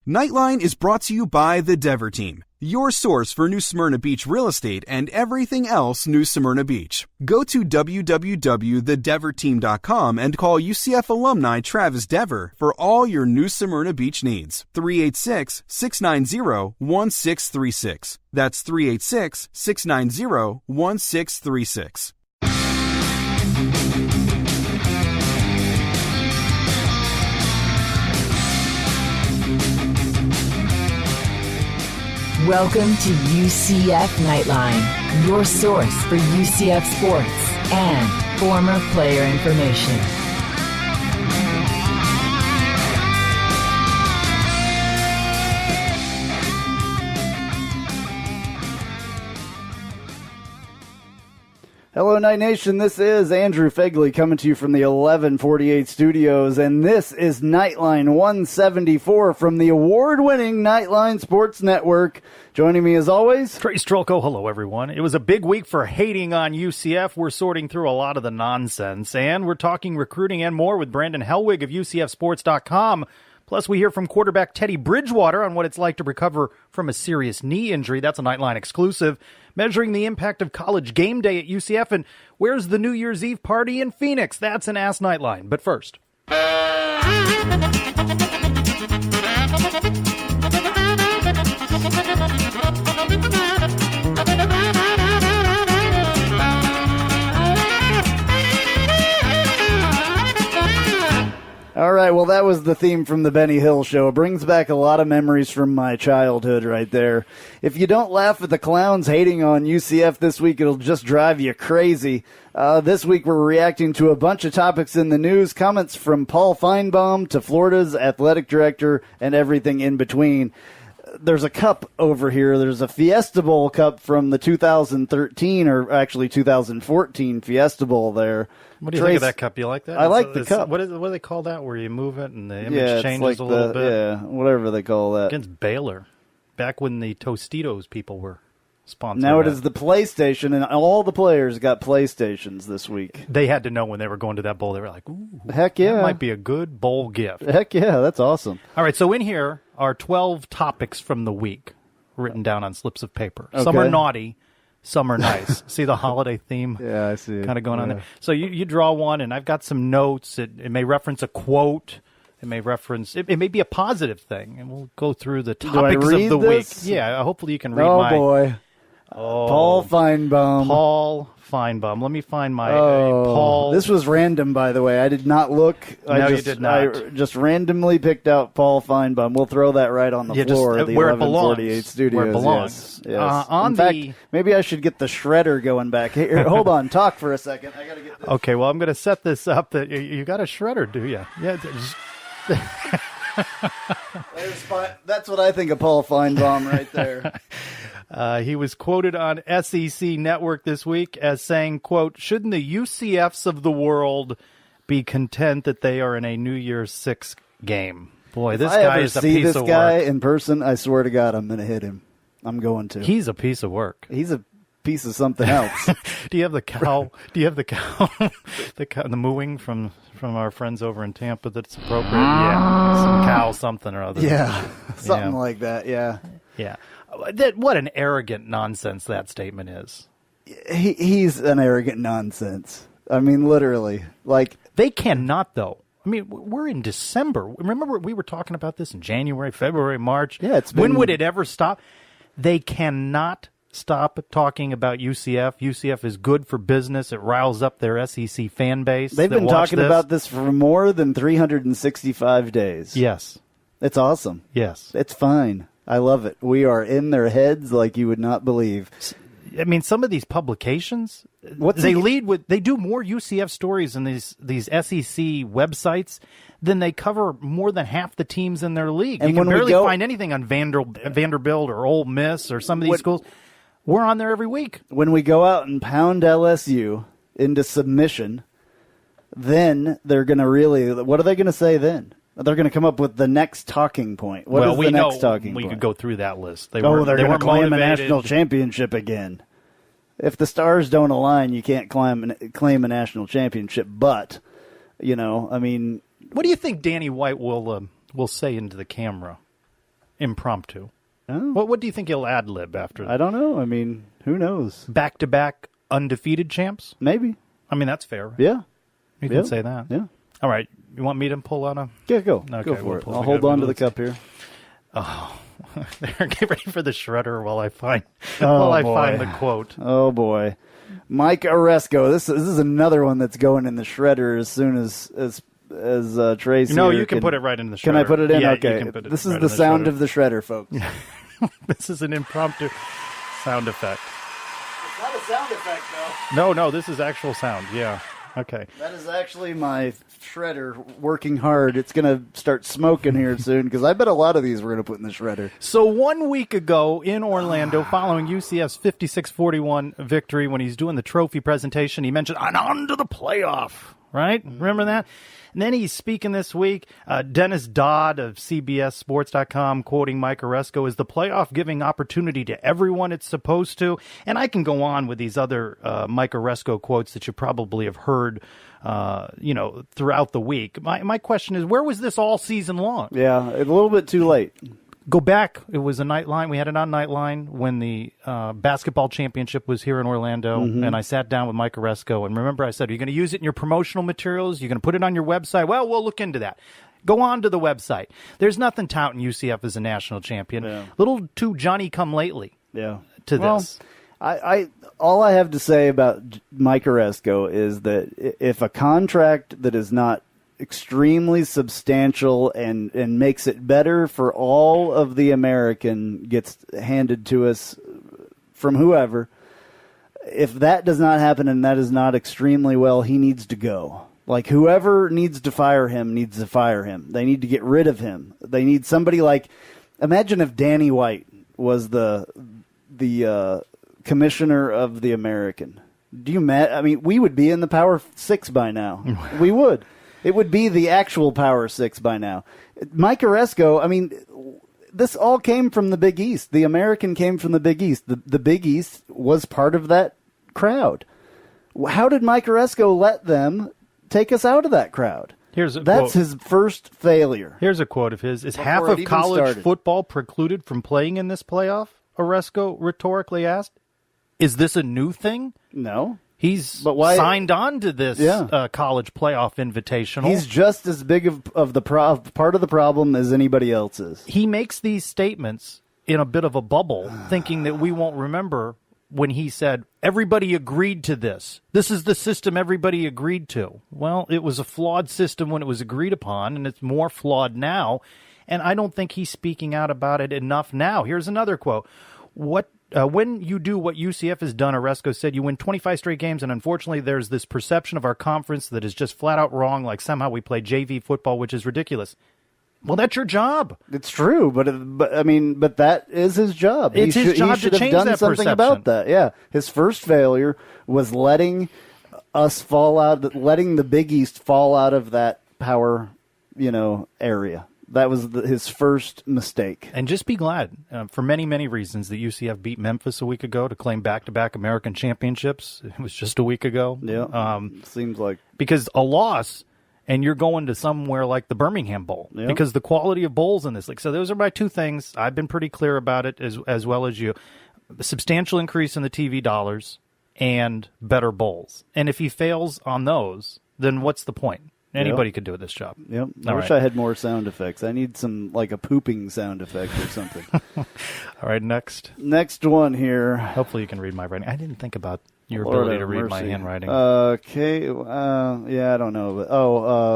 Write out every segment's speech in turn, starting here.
Knightline is brought to you by the Dever Team, your source for New Smyrna Beach real estate and everything else New Smyrna Beach. Go to www.thedeverteam.com and call UCF alumni Travis Dever for all your New Smyrna Beach needs. 386-690-1636. That's 386-690-1636. Welcome to UCF Knightline, your source for UCF sports and former player information. Hello, Night Nation. This is Andrew Phegley coming to you from the 1148 studios, and this is Knightline 174 from the award-winning Knightline Sports Network. Joining me as always, Trace Trylko. Hello, everyone. It was a big week for hating on UCF. We're sorting through a lot of the nonsense, and we're talking recruiting and more with Brandon Helwig of UCFsports.com. Plus, we hear from quarterback Teddy Bridgewater on what it's like to recover from a serious knee injury. That's a Knightline exclusive. Measuring the impact of college game day at UCF, and where's the New Year's Eve party in Phoenix? That's an Ask Knightline. But first. All right, well, that was the theme from the Benny Hill Show. It brings back a lot of memories from my childhood right there. If you don't laugh at the clowns hating on UCF this week, it'll just drive you crazy. This week, we're reacting to a bunch of topics in the news, comments from Paul Feinbaum to Florida's athletic director and everything in between. There's a cup over here. There's a Fiesta Bowl cup from the 2013, or actually 2014 Fiesta Bowl there. What do you think of that cup? You like that? I like the cup. What do they call that, where you move it and the image changes a little bit? Yeah, whatever they call that. Against Baylor, back when the Tostitos people were sponsored. Now it is the PlayStation, and all the players got PlayStations this week. They had to know when they were going to that bowl. They were like, ooh, heck yeah. That might be a good bowl gift. Heck yeah, that's awesome. All right, so in here are 12 topics from the week written down on slips of paper. Okay. Some are naughty. Some are nice. See the holiday theme? Yeah, I see. Kind of going on there. So you draw one, and I've got some notes. It may reference a quote. It may reference. It may be a positive thing, and we'll go through the topics of the week. Yeah, hopefully you can read my. Oh boy. Paul Feinbaum. Paul Feinbaum. Let me find my Paul. This was random, by the way. I did not look. You did not. I just randomly picked out Paul Feinbaum. We'll throw that right on the floor of the where 1148 studios. Where it belongs. Yes. In fact, maybe I should get the shredder going back. Here, hold on. Talk for a second. I got to get this. Okay, well, I'm going to set this up. That you got a shredder, do you? Yeah. That's what I think of Paul Feinbaum right there. He was quoted on SEC Network this week as saying, quote, shouldn't the UCFs of the world be content that they are in a New Year's Six game? Boy, this guy is a piece of work. If I ever see this guy in person, I swear to God, I'm going to hit him. I'm going to. He's a piece of work. He's a piece of something else. Do you have the cow? Do you have the cow? The mooing from our friends over in Tampa that's appropriate? Yeah, some cow something or other. Yeah, something like that. Yeah. Yeah. What an arrogant nonsense that statement is. He's an arrogant nonsense. I mean, literally. Like, they cannot, though. I mean, we're in December. Remember, we were talking about this in January, February, March. Yeah, when would it ever stop? They cannot stop talking about UCF. UCF is good for business. It riles up their SEC fan base. They've been talking about this for more than 365 days. Yes. It's awesome. Yes. It's fine. I love it. We are in their heads like you would not believe. I mean, some of these publications, they do more UCF stories in these SEC websites than they cover more than half the teams in their league. And you can barely find anything on Vanderbilt or Ole Miss or some of these schools. We're on there every week. When we go out and pound LSU into submission, then they're going to really, what are they going to say then? They're going to come up with the next talking point. What is the next talking point? We could go through that list. They're going to claim a national championship again. If the stars don't align, you can't claim a national championship. But, I mean... What do you think Danny White will say into the camera? impromptu. Oh. What do you think he'll ad-lib after? I don't know. I mean, who knows? Back-to-back undefeated champs? Maybe. I mean, that's fair. Yeah. You can say that. Yeah. All right. You want me to pull out a... Yeah, go. Okay, Go for it. pull I'll it. hold on to the cup here. Oh, get ready for the shredder while I find boy. find the quote. Oh, boy. Mike Oresco. This is another one that's going in the shredder as soon as Tracy. No, you can put it right in the shredder. Can I put it in? Yeah, Okay. you can put it This is right the in sound shredder. of the shredder, folks. This is an impromptu sound effect. It's not a sound effect, though. No, this is actual sound. Yeah. Okay. That is actually my shredder working hard. It's going to start smoking here soon because I bet a lot of these we're going to put in the shredder. So 1 week ago in Orlando, following UCF's 56-41 victory, when he's doing the trophy presentation, he mentioned, "And on to the playoff," right? Remember that? And then he's speaking this week. Dennis Dodd of CBSSports.com, quoting Mike Oresco, "Is the playoff giving opportunity to everyone it's supposed to?" And I can go on with these other Mike Oresco quotes that you probably have heard, throughout the week. My question is, where was this all season long? Yeah, a little bit too late. Go back. It was a Knightline. We had it on Knightline when the basketball championship was here in Orlando, and I sat down with Mike Oresco. And remember, I said, "Are you going to use it in your promotional materials? You're going to put it on your website?" Well, we'll look into that. Go on to the website. There's nothing touting UCF as a national champion. Yeah. Little too Johnny-come-lately Yeah. to this. I all I have to say about Mike Oresco is that if a contract that is not extremely substantial and makes it better for all of the American gets handed to us from whoever, if that does not happen and that is not extremely well, he needs to go. Like, whoever needs to fire him needs to fire him. They need to get rid of him. They need somebody like, imagine if Danny White was the commissioner of the American. I mean, we would be in the Power 6 by now. We would. It would be the actual Power 6 by now. Mike Oresco, I mean, this all came from the Big East. The American came from the Big East. The Big East was part of that crowd. How did Mike Oresco let them take us out of that crowd? That's quote. His first failure. Here's a quote of his. "Is Before half it of even college started. football precluded from playing in this playoff?" Oresco rhetorically asked. Is this a new thing? No. But why signed on to this college playoff invitational. He's just as big of the part of the problem as anybody else is. He makes these statements in a bit of a bubble, thinking that we won't remember when he said, "Everybody agreed to this. This is the system everybody agreed to." Well, it was a flawed system when it was agreed upon, and it's more flawed now. And I don't think he's speaking out about it enough now. Here's another quote. When you do what UCF has done," Oresco said, "you win 25 straight games, and unfortunately there's this perception of our conference that is just flat out wrong, like somehow we play JV football, which is ridiculous." Well, that's your job. It's true, but that is his job. It's his job to change done that something perception. about that. Yeah, his first failure was letting us fall out, letting the Big East fall out of that power, area. That was his first mistake. And just be glad, for many, many reasons, that UCF beat Memphis a week ago to claim back-to-back American championships. It was just a week ago. Yeah, seems like. Because a loss, and you're going to somewhere like the Birmingham Bowl. Yeah. Because the quality of bowls in this league. So those are my two things. I've been pretty clear about it as well as you. A substantial increase in the TV dollars and better bowls. And if he fails on those, then what's the point? Anybody could do this job. Yep. I wish I had more sound effects. I need some, like a pooping sound effect or something. All right, next. Next one here. Hopefully you can read my writing. I didn't think about your ability to read my handwriting. Okay. I don't know.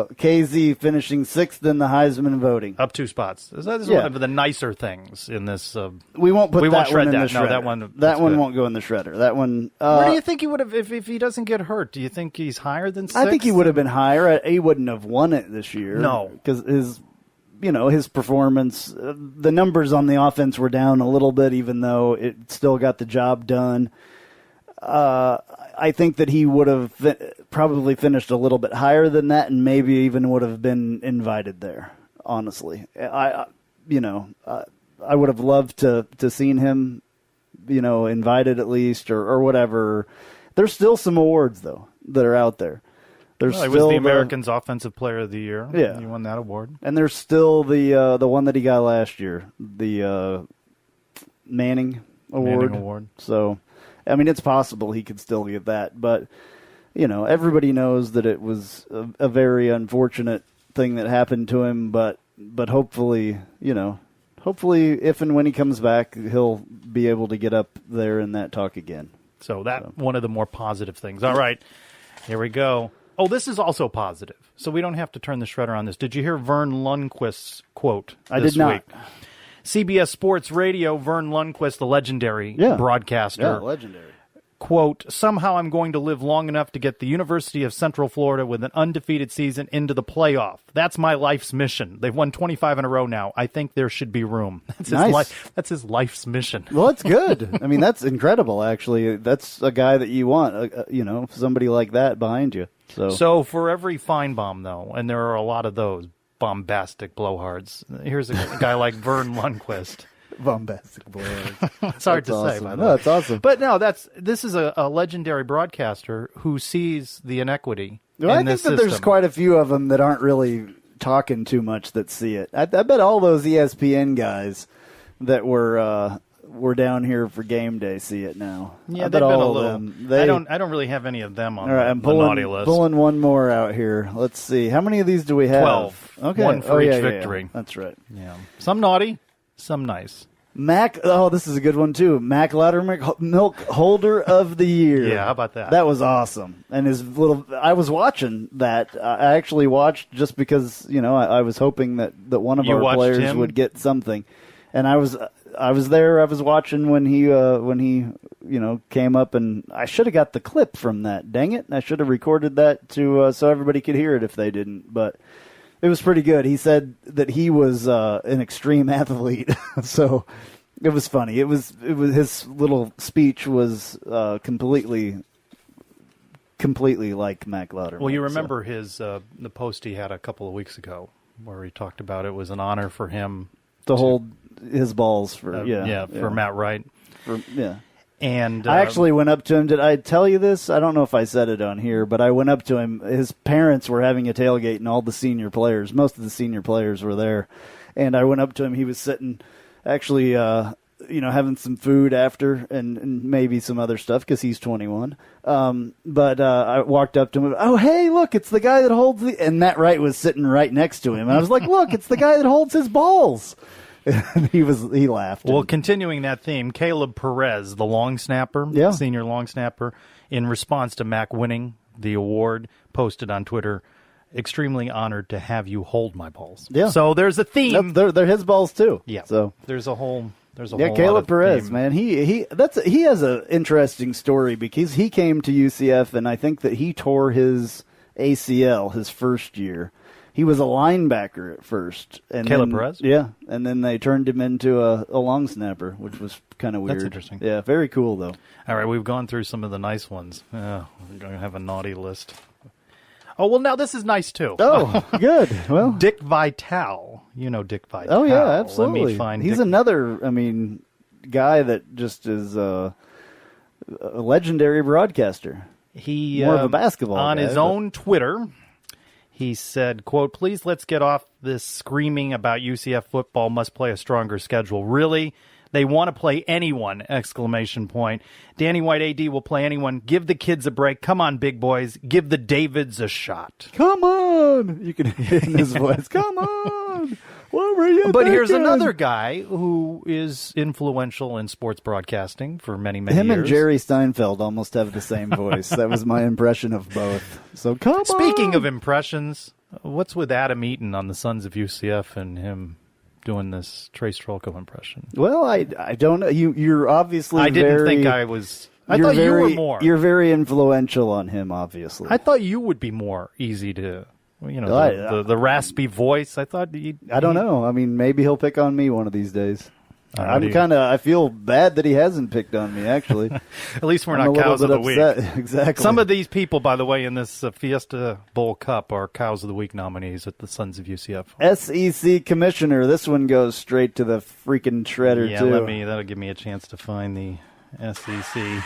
But, KZ finishing 6th in the Heisman voting. Up 2 spots. This is one of the nicer things in this. We won't put that shred one in that. the shredder. No, that one good. won't go in the shredder. That one. Where do you think he would have, if he doesn't get hurt, do you think he's higher than 6? I think he would have been higher. He wouldn't have won it this year. No. Because his performance, the numbers on the offense were down a little bit, even though it still got the job done. I think that he would have probably finished a little bit higher than that, and maybe even would have been invited there. Honestly, I would have loved to seen him, invited at least or whatever. There's still some awards though that are out there. There's Well, he still was the Americans Offensive Player of the Year. Yeah. He won that award. And there's still the one that he got last year, the Manning Award. So, I mean, it's possible he could still get that. But, everybody knows that it was a very unfortunate thing that happened to him. But hopefully, if and when he comes back, he'll be able to get up there in that talk again. So one of the more positive things. All right, here we go. Oh, this is also positive. So we don't have to turn the shredder on this. Did you hear Vern Lundquist's quote I this did not. week? CBS Sports Radio, Vern Lundquist, the legendary broadcaster. Yeah, legendary. Quote, somehow I'm going to live long enough to get the University of Central Florida with an undefeated season into the playoff. That's my life's mission. They've won 25 in a row now. I think there should be room. That's his life's mission. Well, that's good. I mean, that's incredible, actually. That's a guy that you want, somebody like that behind you. So for every Feinbaum, though, and there are a lot of those bombastic blowhards, here's a guy like Vern Lundquist. Bombastic blowhards. It's hard to awesome. say, by the No, way. that's awesome. But no, this is a legendary broadcaster who sees the inequity Well, in I think this that system. there's quite a few of them that aren't really talking too much that see it. I bet all those ESPN guys that were down here for game day see it now. Yeah, I they've bet been a all of little. them. I don't really have any of them on All right, I'm the naughty list. pulling one more out here. Let's see. How many of these do we have? 12. Okay. One for each yeah. victory. That's right. Yeah, some naughty, some nice. This is a good one too. Mac Loudermilk Milk Holder of the Year. Yeah, how about that? That was awesome. And I was watching that. I actually watched just because, I was hoping that one of You our watched players him? would get something. And I was there. I was watching when he came up, and I should have got the clip from that. Dang it. I should have recorded that so everybody could hear it if they didn't. But it was pretty good. He said that he was an extreme athlete, so it was funny. It was his little speech was completely like Mac Loudermilk. Well, you remember his the post he had a couple of weeks ago where he talked about it was an honor for him to hold his balls for for Matt Wright. And I actually went up to him. Did I tell you this? I don't know if I said it on here, but I went up to him. His parents were having a tailgate, and all the senior players, most of the senior players were there. And I went up to him. He was sitting, actually, having some food after and maybe some other stuff because he's 21. But I walked up to him. Oh, hey, look, it's the guy that holds the... And Matt Wright was sitting right next to him. And I was like, look, it's the guy that holds his balls. And he laughed. Well, continuing that theme, Caleb Perez, the long snapper, senior long snapper, in response to Mac winning the award, posted on Twitter, extremely honored to have you hold my balls. Yeah. So there's a theme. They're his balls too. Yeah. So there's a whole Caleb Perez, man. He has an interesting story because he came to UCF and I think that he tore his ACL his first year. He was a linebacker at first. And Caleb Perez? Yeah, and then they turned him into a long snapper, which was kind of weird. That's interesting. Yeah, very cool, though. All right, we've gone through some of the nice ones. We're going to have a naughty list. Oh, well, now this is nice, too. Oh, good. Well, Dick Vitale. You know Dick Vitale. Oh, yeah, absolutely. Let me find He's another, guy that just is a legendary broadcaster. He more of a basketball on guy, his own Twitter. He said, quote, please let's get off this screaming about UCF football must play a stronger schedule. Really? They want to play anyone, exclamation point. Danny White AD will play anyone. Give the kids a break. Come on, big boys. Give the Davids a shot. Come on. You can hear in his voice. Come on. What were you thinking? Here's another guy who is influential in sports broadcasting for many, many Him years. and Jerry Steinfeld almost have the same voice. That was my impression of both. So come Speaking on. of impressions, what's with Adam Eaton on the Sons of UCF and him doing this Trace Trylko impression? Well, I don't know. You're obviously I didn't think I was... I thought you were more. You're very influential on him, obviously. I thought you would be more easy to... the raspy voice. I thought I don't know. Maybe he'll pick on me one of these days. I feel bad that he hasn't picked on me, actually. At least we're not cows of the upset. week. Exactly. Some of these people, by the way, in this Fiesta Bowl Cup are cows of the week nominees at the Sons of UCF. SEC commissioner. This one goes straight to the freaking shredder, yeah, too. That'll give me a chance to find the SEC.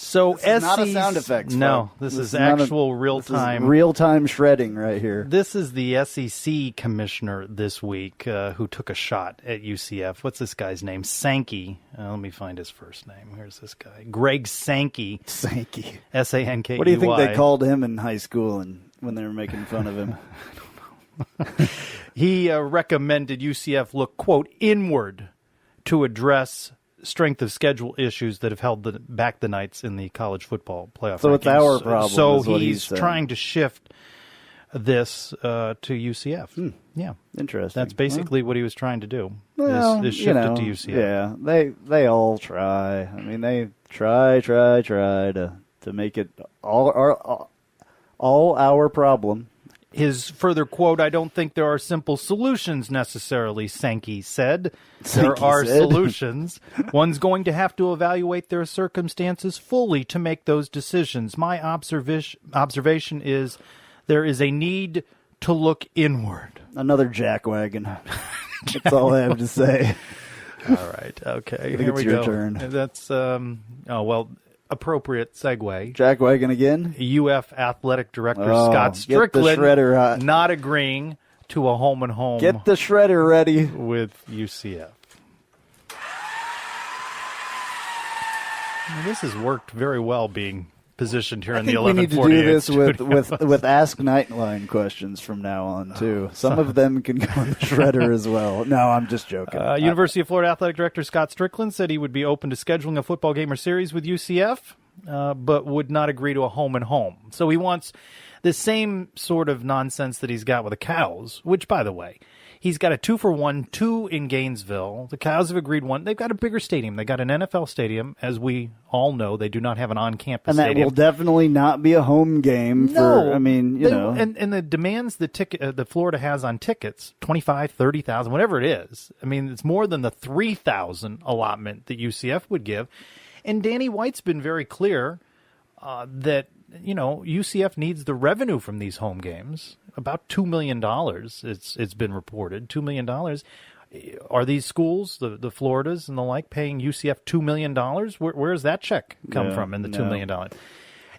So This is not a sound effect. No, this is actual real-time. Real-time shredding right here. This is the SEC commissioner this week who took a shot at UCF. What's this guy's name? Sankey. Let me find his first name. Here's this guy. Greg Sankey. Sankey. S-A-N-K-E-Y. What do you think they called him in high school and when they were making fun of him? I don't know. He recommended UCF look, quote, inward to address strength of schedule issues that have held back the Knights in the college football playoff. So rankings. it's our problem. So is what he's saying. trying to shift this to UCF. Yeah, interesting. That's basically what he was trying to do. Well, is shift it to UCF. Yeah, they all try. I mean, they try to make it all our problem. His further quote, I don't think there are simple solutions necessarily, Sankey said. There are solutions. One's going to have to evaluate their circumstances fully to make those decisions. My observation is there is a need to look inward. Another jackwagon. That's all I have to say. All right. Okay. Here we your go. Turn. That's, appropriate segue. Jackwagon again? UF Athletic Director Scott Strickland get the shredder hot. not agreeing to a home and home. Get the shredder ready. With UCF. Well, this has worked very well being positioned here in the 1148 we need to do this studio. with Ask Knightline questions from now on, too. Some of them can go in the shredder as well. No, I'm just joking. University of Florida Athletic Director Scott Strickland said he would be open to scheduling a football game or series with UCF, but would not agree to a home and home. So he wants the same sort of nonsense that he's got with the Cows, which, by the way, he's got a 2-for-1, 2 in Gainesville. The Cows have agreed one. They've got a bigger stadium. They got an NFL stadium. As we all know, they do not have an on-campus stadium. And that will definitely not be a home game. And the demands that Florida has on tickets, 25, 30,000, whatever it is. I mean, it's more than the 3,000 allotment that UCF would give. And Danny White's been very clear that, UCF needs the revenue from these home games. About $2 million, it's been reported, $2 million. Are these schools, the Floridas and the like, paying UCF $2 million? Where does that check come from in the $2 million?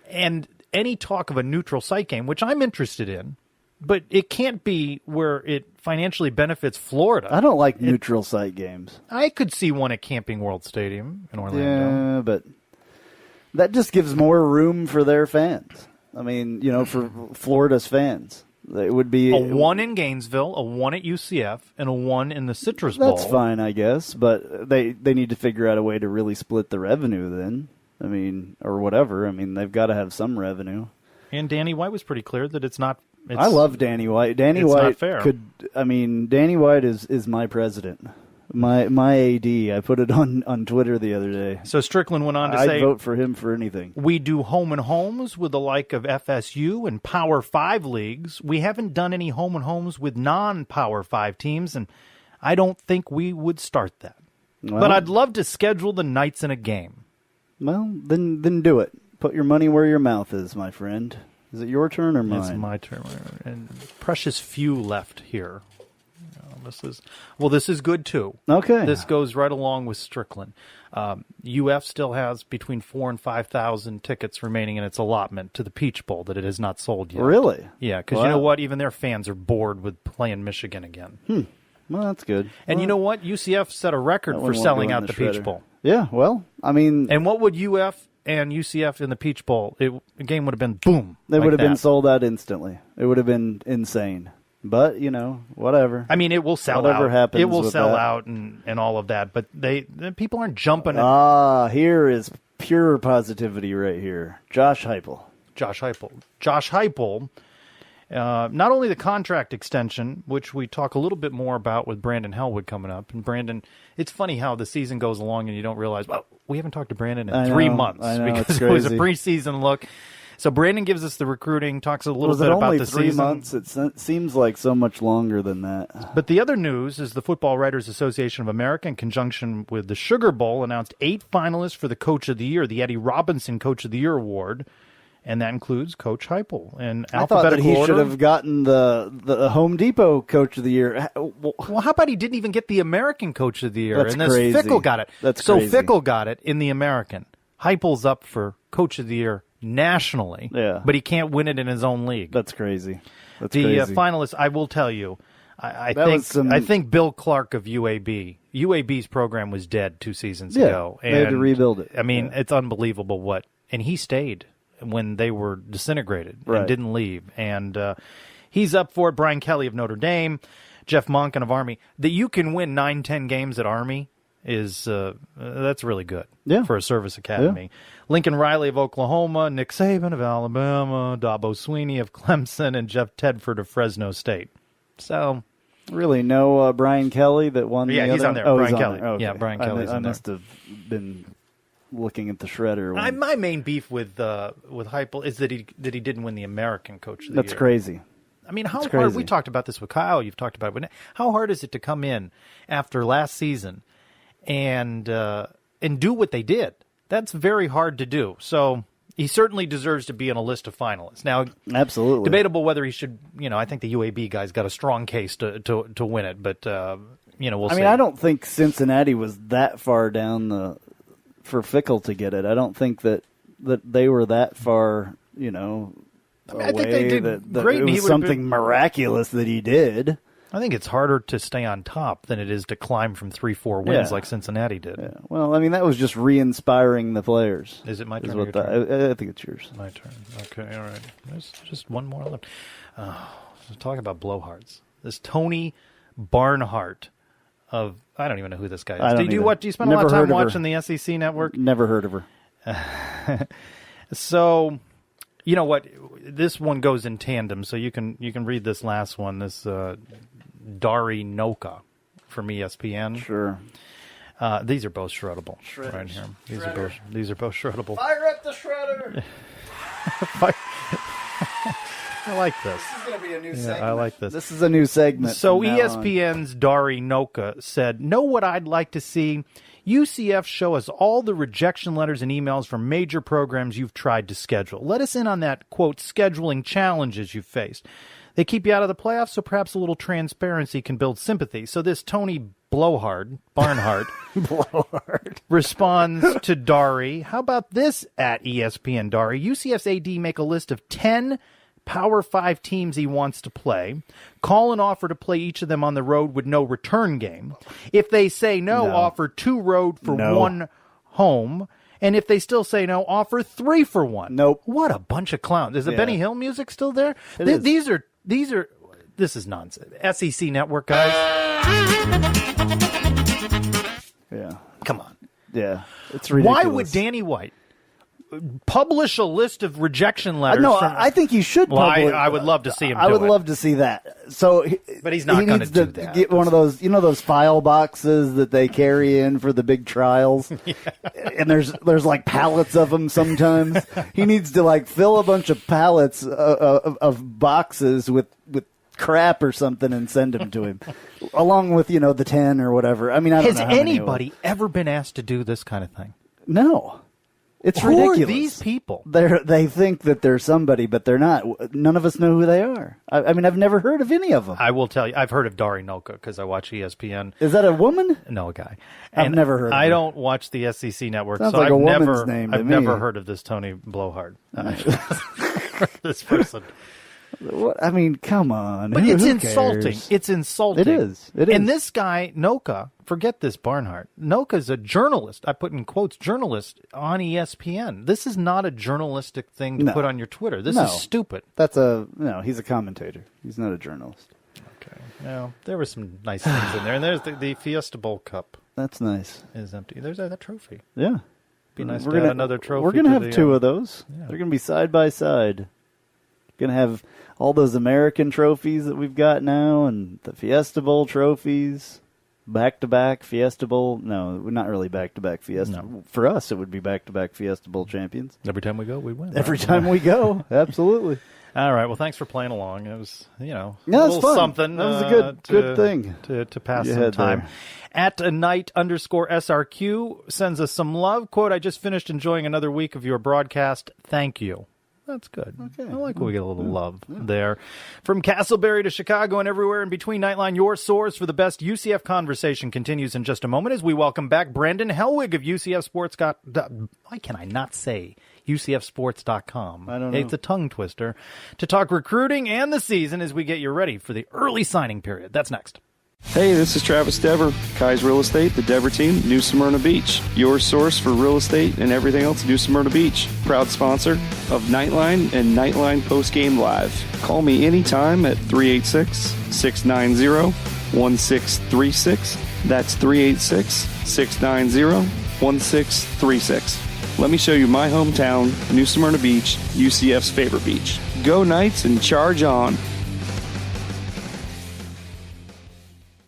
And any talk of a neutral site game, which I'm interested in, but it can't be where it financially benefits Florida. I don't like neutral site games. I could see one at Camping World Stadium in Orlando. Yeah, but that just gives more room for their fans. I mean, for Florida's fans. It would be a one in Gainesville, a one at UCF, and a one in the Citrus Bowl. That's fine, I guess, but they need to figure out a way to really split the revenue then. I mean, or whatever. I mean, they've got to have some revenue. And Danny White was pretty clear that it's not. I love Danny White. Danny White not fair. Danny White is my president. My AD. I put it on Twitter the other day. So Strickland went on to say, I'd vote for him for anything. We do home and homes with the like of FSU and Power 5 leagues. We haven't done any home and homes with non-Power 5 teams, and I don't think we would start that. Well, but I'd love to schedule the Knights in a game. Well, then do it. Put your money where your mouth is, my friend. Is it your turn or mine? It's my turn. And precious few left here. This is good, too. Okay. This goes right along with Strickland. UF still has between 4,000 and 5,000 tickets remaining in its allotment to the Peach Bowl that it has not sold yet. Really? Yeah, because you know what? Even their fans are bored with playing Michigan again. Well, that's good. And you know what? UCF set a record for selling out the Peach Bowl. Yeah, well, I mean... And what would UF and UCF in the Peach Bowl? The game would have been boom. They would have been sold out instantly. It would have been insane. But, whatever. I mean, it will sell Whatever out. Happens it will with sell that. out and all of that. But the people aren't jumping. Here is pure positivity right here. Josh Heupel. Josh Heupel. Not only the contract extension, which we talk a little bit more about with Brandon Helwig coming up. And Brandon, it's funny how the season goes along and you don't realize, well, we haven't talked to Brandon in 3 months. I know, because it was a preseason look. So Brandon gives us the recruiting, talks a little bit about the season. Was it only 3 months? It seems like so much longer than that. But the other news is the Football Writers Association of America, in conjunction with the Sugar Bowl, announced 8 finalists for the Coach of the Year, the Eddie Robinson Coach of the Year Award. And that includes Coach Heupel. In alphabetical I thought that he order, should have gotten the Home Depot Coach of the Year. Well, how about he didn't even get the American Coach of the Year? That's and crazy. Fickle got it. That's so crazy. Fickle got it in the American. Heupel's up for Coach of the Year nationally, but he can't win it in his own league. That's crazy. That's the crazy. Finalists, I will tell you, I think Bill Clark of UAB's program was dead 2 seasons ago. And they had to rebuild it. I mean, it's unbelievable and he stayed when they were disintegrated and didn't leave. And he's up for it. Brian Kelly of Notre Dame, Jeff Monken of Army. That you can win 9-10 games at Army is that's really good for a service academy. Yeah. Lincoln Riley of Oklahoma, Nick Saban of Alabama, Dabo Sweeney of Clemson, and Jeff Tedford of Fresno State. So, really, no Brian Kelly that won. Yeah, he's on there. Brian Kelly. Okay. Yeah, Brian Kelly's on there. I must have been looking at the shredder. My main beef with Heupel is that he didn't win the American Coach of the Year. That's crazy. I mean, how hard? We talked about this with Kyle. You've talked about it. But how hard is it to come in after last season and do what they did? That's very hard to do. So he certainly deserves to be on a list of finalists. Now, absolutely debatable whether he should. I think the UAB guy's got a strong case to win it, but we'll see. I mean, I don't think Cincinnati was that far down for Fickle to get it. I don't think that they were that far. I think they did that great. It was something miraculous that he did. I think it's harder to stay on top than it is to climb from 3-4 wins like Cincinnati did. Yeah. Well, I mean, that was just re-inspiring the players. Is it my turn? Turn? I think it's yours. My turn. Okay, all right. There's just one more left. Talk about blowhards. This Tony Barnhart of, I don't even know who this guy is. Do you spend a lot of time watching the SEC network? Never heard of her. So, you know what? This one goes in tandem, so you can read this last one. This Dari Noka from ESPN. Sure. These are both shreddable right here. These are both shreddable. Fire up the shredder. I like this. This is going to be a new segment. I like this. This is a new segment. So ESPN's Dari Noka said, "Know what I'd like to see? UCF show us all the rejection letters and emails from major programs you've tried to schedule. Let us in on that, quote, scheduling challenges you've faced. They keep you out of the playoffs, so perhaps a little transparency can build sympathy." So this Tony Barnhart responds to Dari. How about this at ESPN Dari? UCF's AD make a list of 10 Power 5 teams he wants to play. Call an offer to play each of them on the road with no return game. If they say no, offer 2 road for 1 home. And if they still say no, offer 3 for 1. Nope. What a bunch of clowns. Is the Benny Hill music still there? This is nonsense. SEC Network, guys. Yeah. Come on. Yeah. It's ridiculous. Why would Danny White publish a list of rejection letters? I think he should. I would love to see him. I would love to see that. So, but he's not going to do that. Get one of those, those file boxes that they carry in for the big trials, and there's like pallets of them. Sometimes he needs to fill a bunch of pallets of boxes with crap or something and send them to him, along with the 10 or whatever. I mean, I don't know. Has anybody ever been asked to do this kind of thing? No. It's Who ridiculous. Are these people? They think that they're somebody, but they're not. None of us know who they are. I mean, I've never heard of any of them. I will tell you, I've heard of Dari Noka because I watch ESPN. Is that a woman? No, a guy. I've never heard of her. I don't watch the SEC network, Sounds so like I've a woman's name to me. never heard of this Tony Blowhard. This person. What? I mean, come on. But it's insulting. It's insulting. It is. And this guy, Noka, forget this Barnhart. Noka's a journalist. I put in quotes, journalist on ESPN. This is not a journalistic thing to put on your Twitter. This is stupid. He's a commentator. He's not a journalist. Okay. Well, there were some nice things in there. And there's the Fiesta Bowl cup. That's nice. Is empty. There's that trophy. Yeah. Be nice to add another trophy. We're going to have 2 of those. Yeah. They're going to be side by side. Going to have all those American trophies that we've got now and the Fiesta Bowl trophies, back-to-back Fiesta Bowl. No, not really back-to-back Fiesta. No. For us, it would be back-to-back Fiesta Bowl champions. Every time we go, we win. Every time we go, absolutely. All right, well, thanks for playing along. It was, a little fun. Something. That was a good thing. To pass some time. At @Knight_SRQ sends us some love. Quote, "I just finished enjoying another week of your broadcast. Thank you." That's good. Okay. I like when we get a little love there. From Castleberry to Chicago and everywhere in between, Knightline, your source for the best UCF conversation continues in just a moment as we welcome back Brandon Helwig of UCF Sports. Why can I not say UCFsports.com? I don't know. It's a tongue twister. To talk recruiting and the season as we get you ready for the early signing period. That's next. Hey, this is Travis Dever, Kai's Real Estate, the Dever team, New Smyrna Beach. Your source for real estate and everything else New Smyrna Beach. Proud sponsor of Knightline and Knightline Postgame Live. Call me anytime at 386-690-1636. That's 386-690-1636. Let me show you my hometown, New Smyrna Beach, UCF's favorite beach. Go Knights and charge on.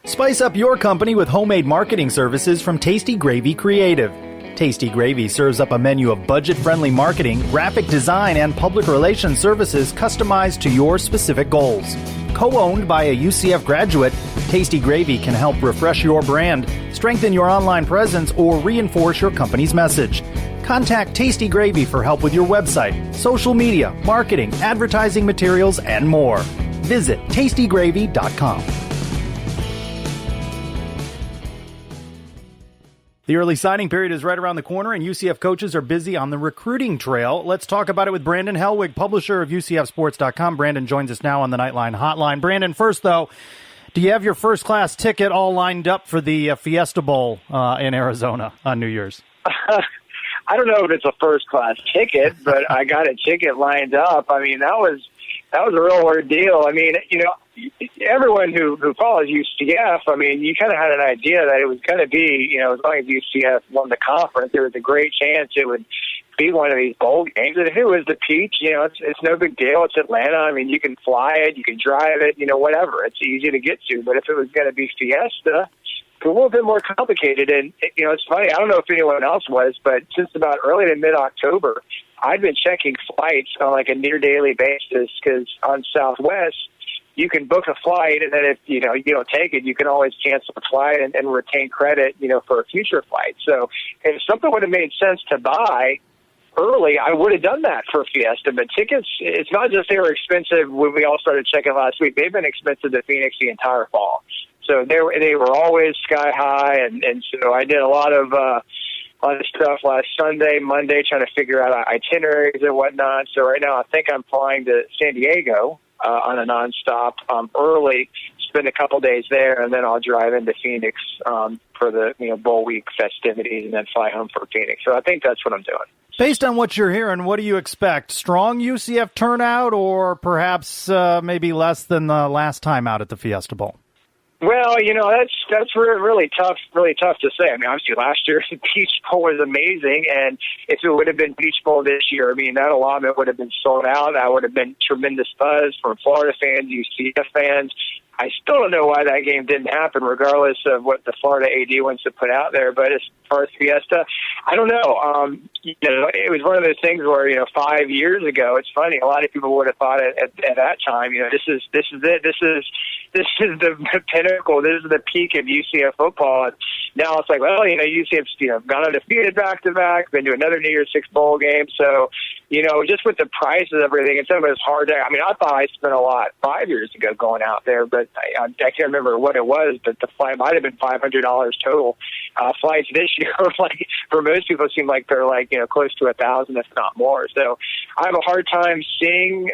Spice up your company with homemade marketing services from Tasty Gravy Creative. Tasty Gravy serves up a menu of budget-friendly marketing, graphic design, and public relations services customized to your specific goals. Co-owned by a UCF graduate, Tasty Gravy can help refresh your brand, strengthen your online presence, or reinforce your company's message. Contact Tasty Gravy for help with your website, social media, marketing, advertising materials, and more. Visit tastygravy.com. The early signing period is right around the corner, and UCF coaches are busy on the recruiting trail. Let's talk about it with Brandon Helwig, publisher of UCFsports.com. Brandon joins us now on the Knightline hotline. Brandon, first, though, do you have your first-class ticket all lined up for the Fiesta Bowl in Arizona on New Year's? I don't know if it's a first-class ticket, but I got a ticket lined up. I mean, that was a real ordeal. I mean, you know, everyone who follows UCF, I mean, you kind of had an idea that it was going to be, you know, as long as UCF won the conference, there was a great chance it would be one of these bowl games. And if it was the Peach, you know, it's no big deal. It's Atlanta. I mean, you can fly it, you can drive it, you know, whatever. It's easy to get to. But if it was going to be Fiesta, it's a little bit more complicated. And, you know, it's funny. I don't know if anyone else was, but since about early to mid-October, I've been checking flights on like a near daily basis because on Southwest, you can book a flight, and then if, you know, you don't take it, you can always cancel the flight and retain credit, you know, for a future flight. So if something would have made sense to buy early, I would have done that for Fiesta. But tickets, it's not just they were expensive when we all started checking last week. They've been expensive to Phoenix the entire fall. So they were always sky high, and so I did a lot of stuff last Sunday, Monday, trying to figure out itineraries and whatnot. So right now I think I'm flying to San Diego on a nonstop early, spend a couple days there, and then I'll drive into Phoenix for the bowl week festivities, and then fly home for Phoenix. So I think that's what I'm doing. Based on what you're hearing, what do you expect? Strong UCF turnout, or perhaps maybe less than the last time out at the Fiesta Bowl? Well, you know, that's really tough to say. I mean, obviously last year Peach Bowl was amazing, and if it would have been Peach Bowl this year, I mean, that allotment would have been sold out. That would have been tremendous buzz from Florida fans, UCF fans. I still don't know why that game didn't happen, regardless of what the Florida AD wants to put out there. But as far as Fiesta, I don't know. You know, it was one of those things where, you know, 5 years ago, it's funny. A lot of people would have thought at that time, you know, this is it. This is the pinnacle. This is the peak of UCF football. And now it's like, well, you know, UCF's gone undefeated back to back, been to another New Year's Six bowl game. So, you know, just with the price of everything, it's almost hard to. I mean, I thought I spent a lot 5 years ago going out there, but I can't remember what it was. But the flight might have been $500 total. Flights this year, like for most people, seem like they're like, you know, close to $1,000, if not more. So I have a hard time seeing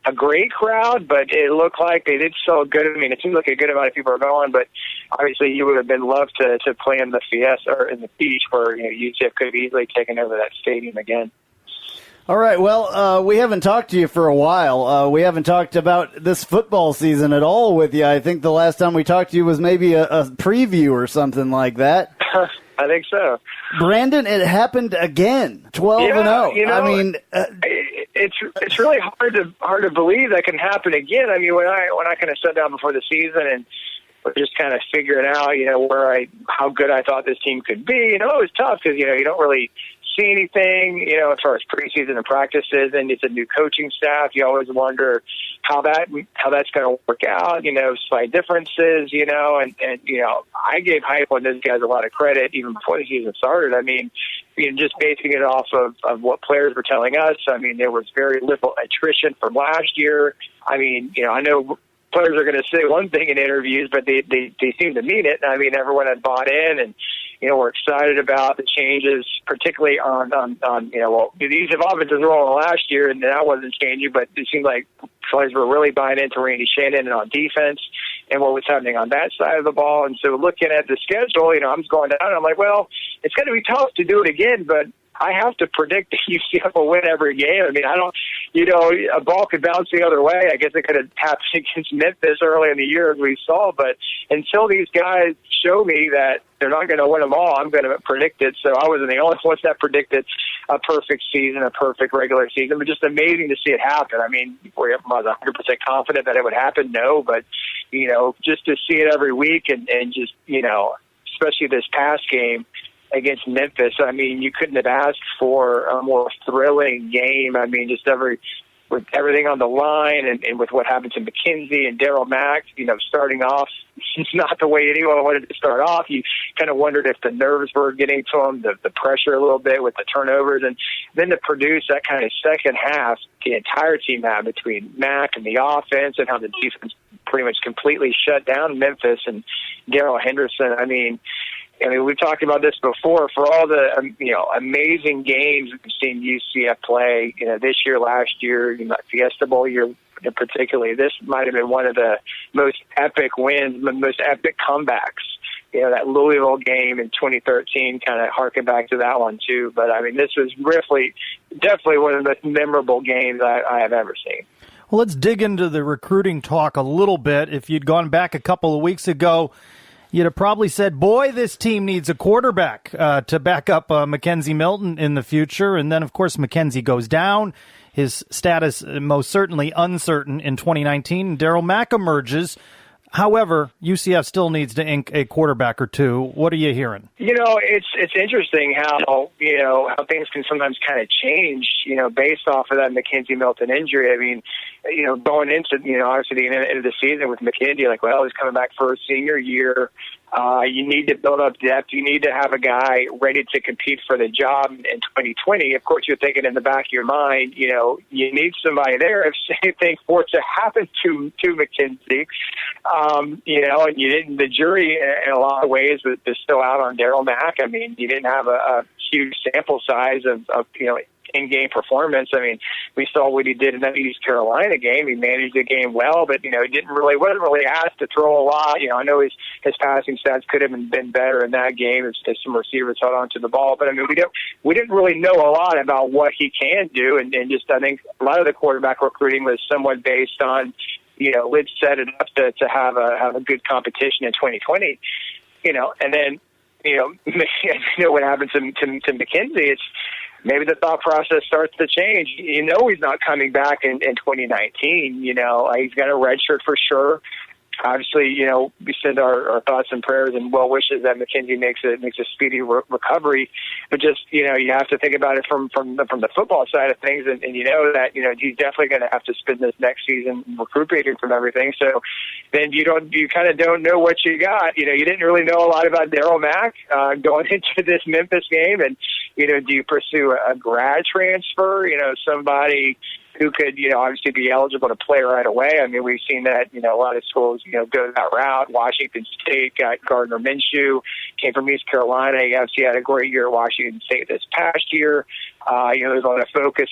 a great crowd, but it looked like they did so good. I mean, it seemed like a good amount of people are going, but obviously you would have been loved to play in the Fiesta or in the Beach, where, you know, UCF could have easily taken over that stadium again. All right, well, we haven't talked to you for a while. We haven't talked about this football season at all with you. I think the last time we talked to you was maybe a preview or something like that. I think so. Brandon, it happened again, 12-0. You know, I mean, it's really hard to believe that can happen again. I mean, when I kind of sat down before the season and just kind of figuring out, you know, how good I thought this team could be, you know, it was tough because, you know, you don't really see anything, as far as preseason and practices, and it's a new coaching staff. You always wonder how that's going to work out, slight differences, and I gave hype on those guys a lot of credit even before the season started. I mean, just basing it off of what players were telling us. I mean, there was very little attrition from last year. I mean, I know players are going to say one thing in interviews, but they seem to mean it. I mean, everyone had bought in, and we're excited about the changes, particularly on the ease of offenses rolling last year, and that wasn't changing, but it seemed like players were really buying into Randy Shannon and on defense and what was happening on that side of the ball. And so looking at the schedule, I'm going down and I'm like, well, it's going to be tough to do it again, but I have to predict that UCF will win every game. I mean, I don't, a ball could bounce the other way. I guess it could have happened against Memphis early in the year, as we saw. But until these guys show me that they're not going to win them all, I'm going to predict it. So I wasn't the only one that predicted a perfect season, a perfect regular season. But just amazing to see it happen. I mean, was 100% confident that it would happen? No, but just to see it every week and just especially this past game against Memphis, I mean, you couldn't have asked for a more thrilling game. I mean, just with everything on the line and with what happened to McKenzie and Darryl Mack, starting off not the way anyone wanted to start off. You kind of wondered if the nerves were getting to them, the pressure a little bit with the turnovers, and then to produce that kind of second half the entire team had between Mack and the offense and how the defense pretty much completely shut down Memphis and Darrell Henderson. I mean, we've talked about this before. For all the amazing games we've seen UCF play, this year, last year, Fiesta Bowl year particularly, this might have been one of the most epic wins, the most epic comebacks. That Louisville game in 2013 kind of harkened back to that one too. But I mean, this was definitely one of the most memorable games I have ever seen. Well, let's dig into the recruiting talk a little bit. If you'd gone back a couple of weeks ago, you'd have probably said, boy, this team needs a quarterback to back up Mackenzie Milton in the future. And then, of course, Mackenzie goes down. His status most certainly uncertain in 2019. Darryl Mack emerges. However, UCF still needs to ink a quarterback or two. What are you hearing? It's interesting how things can sometimes kind of change, based off of that Mackenzie Milton injury. I mean, going into, obviously the end of the season with McKenzie, like, well, he's coming back for his senior year. You need to build up depth. You need to have a guy ready to compete for the job in 2020. Of course, you're thinking in the back of your mind, you need somebody there if anything were to happen to McKenzie. And you didn't. The jury, in a lot of ways, was still out on Darryl Mack. I mean, you didn't have a huge sample size of in-game performance. I mean, we saw what he did in that East Carolina game. He managed the game well, but he wasn't really asked to throw a lot. I know his passing stats could have been better in that game as some receivers held on to the ball. But I mean, we didn't really know a lot about what he can do, and just I think a lot of the quarterback recruiting was somewhat based on let's set it up to have a good competition in 2020. And then what happens to McKenzie, it's maybe the thought process starts to change. He's not coming back in 2019. He's got a red shirt for sure. Obviously, we send our thoughts and prayers and well wishes that McKenzie makes a speedy recovery. But just you have to think about it from the football side of things, and that he's definitely going to have to spend this next season recuperating from everything. So then you kind of don't know what you got. You didn't really know a lot about Darryl Mack going into this Memphis game, and do you pursue a grad transfer? Somebody who could, obviously be eligible to play right away. I mean, we've seen that, a lot of schools, go that route. Washington State got Gardner Minshew, came from East Carolina. He obviously had a great year at Washington State this past year. There's a lot of focus.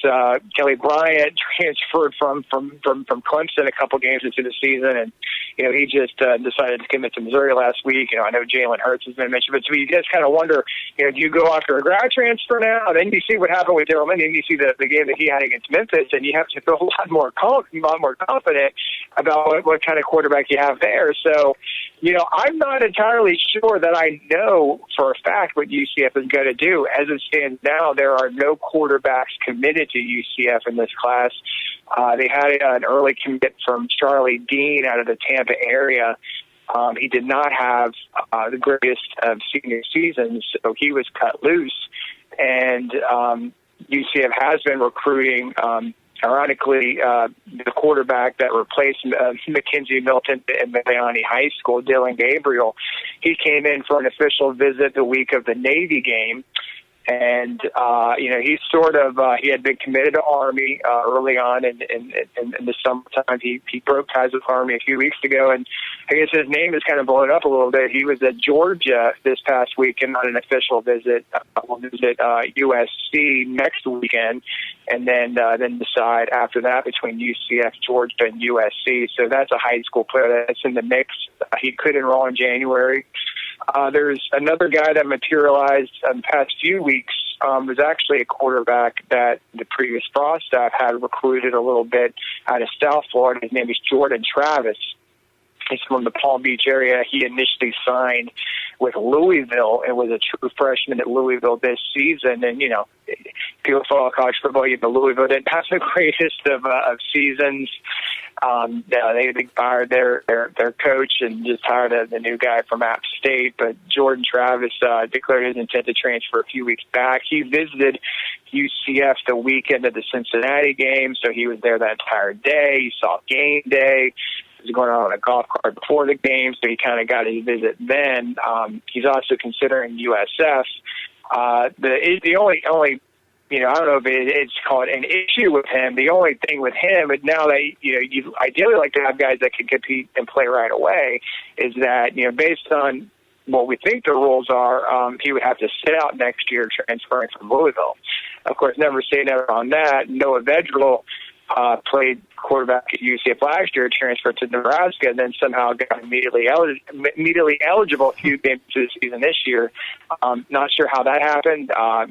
Kelly Bryant transferred from Clemson a couple games into the season, and he just decided to commit to Missouri last week. I know Jalen Hurts has been mentioned, but so you just kind of wonder, do you go after a grad transfer now? Then you see what happened with Darryl Lindsey. You see the game that he had against Memphis, and you have to feel a lot more confident about what kind of quarterback you have there. So, I'm not entirely sure that I know for a fact what UCF is going to do. As it stands now, there are no quarterbacks committed to UCF in this class. They had an early commit from Charlie Dean out of the Tampa area. He did not have the greatest senior season, so he was cut loose. and UCF has been recruiting. Ironically, the quarterback that replaced Mackenzie Milton at Miami High School, Dylan Gabriel, he came in for an official visit the week of the Navy game. And, he had been committed to Army early on in the summertime. He broke ties with Army a few weeks ago, and I guess his name is kind of blown up a little bit. He was at Georgia this past weekend on an official visit. We'll visit USC next weekend, and then decide after that between UCF, Georgia, and USC. So that's a high school player that's in the mix. He could enroll in January. There's another guy that materialized in the past few weeks, was actually a quarterback that the previous Frost staff had recruited a little bit out of Stout, Florida. His name is Jordan Travis. He's from the Palm Beach area. He initially signed with Louisville and was a true freshman at Louisville this season. And, people follow college football, Louisville didn't have the greatest of seasons. They fired their coach and just hired the new guy from App State. But Jordan Travis declared his intent to transfer a few weeks back. He visited UCF the weekend of the Cincinnati game, so he was there that entire day. He saw game day. He was going on a golf cart before the game, so he kind of got his visit then. He's also considering USF. The only I don't know if it's called an issue with him. The only thing with him, but now that you ideally like to have guys that can compete and play right away, is that based on what we think the rules are, he would have to sit out next year transferring from Louisville. Of course, never say never on that. Noah Vedral played quarterback at UCF last year, transferred to Nebraska, and then somehow got immediately eligible a few games this season this year. Not sure how that happened.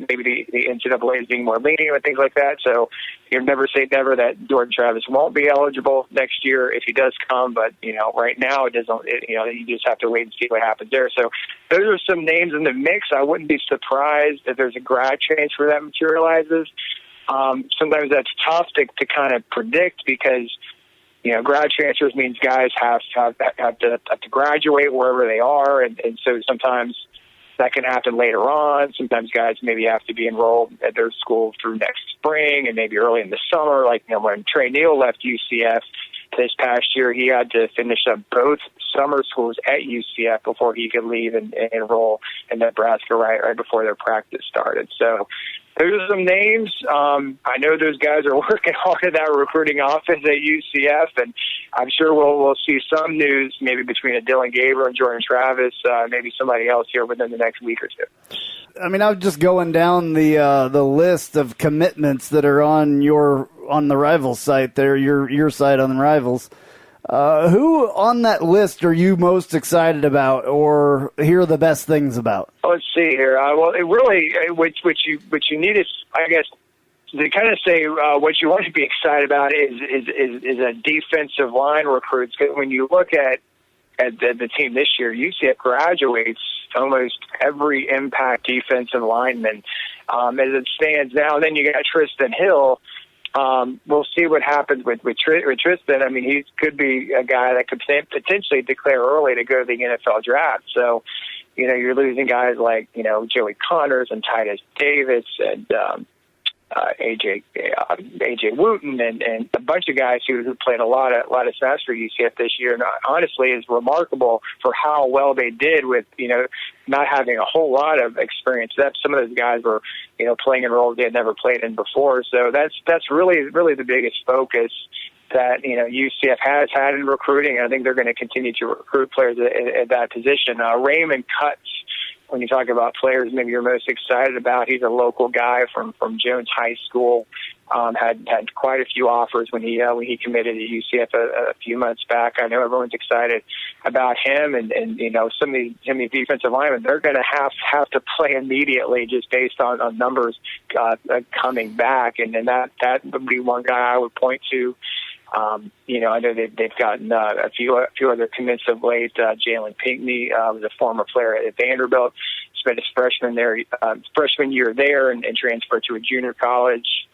Maybe the NCAA is being more lenient with things like that. So you never say never that Jordan Travis won't be eligible next year if he does come. But right now it doesn't. You just have to wait and see what happens there. So those are some names in the mix. I wouldn't be surprised if there's a grad transfer that materializes. Sometimes that's tough to kind of predict because, grad transfers means guys have to graduate wherever they are. And so sometimes that can happen later on. Sometimes guys maybe have to be enrolled at their school through next spring and maybe early in the summer. Like, when Trey Neal left UCF this past year, he had to finish up both summer schools at UCF before he could leave and enroll in Nebraska right before their practice started. So those are some names. I know those guys are working hard at that recruiting office at UCF, and I'm sure we'll see some news maybe between Dylan Gabriel and Jordan Travis, maybe somebody else here within the next week or two. I mean, I was just going down the list of commitments that are on the Rivals site there, your site on the Rivals. Who on that list are you most excited about or hear the best things about? Let's see here. Well, it really, what you need is, I guess, to kind of say what you want to be excited about is a defensive line recruits. Because when you look at the team this year, UCF graduates almost every impact defensive lineman as it stands now. And then you got Tristan Hill. We'll see what happens with Tristan. I mean, he could be a guy that could potentially declare early to go to the NFL draft. So, you're losing guys like, Joey Connors and Titus Davis and AJ Wooten and a bunch of guys who played a lot of snaps for UCF this year. And honestly, is remarkable for how well they did with, not having a whole lot of experience. Some of those guys were, playing in roles they had never played in before. So that's really the biggest focus that, UCF has had in recruiting. I think they're going to continue to recruit players at that position. Raymond Cutts, when you talk about players maybe you're most excited about, he's a local guy from Jones High School. Had quite a few offers when he committed to UCF a few months back. I know everyone's excited about him, and some of these defensive linemen, they're going to have to play immediately just based on numbers coming back, and that would be one guy I would point to. I know they've gotten a few other commits of late. Jalen Pinckney was a former player at Vanderbilt, spent his freshman year there, and transferred to a junior college.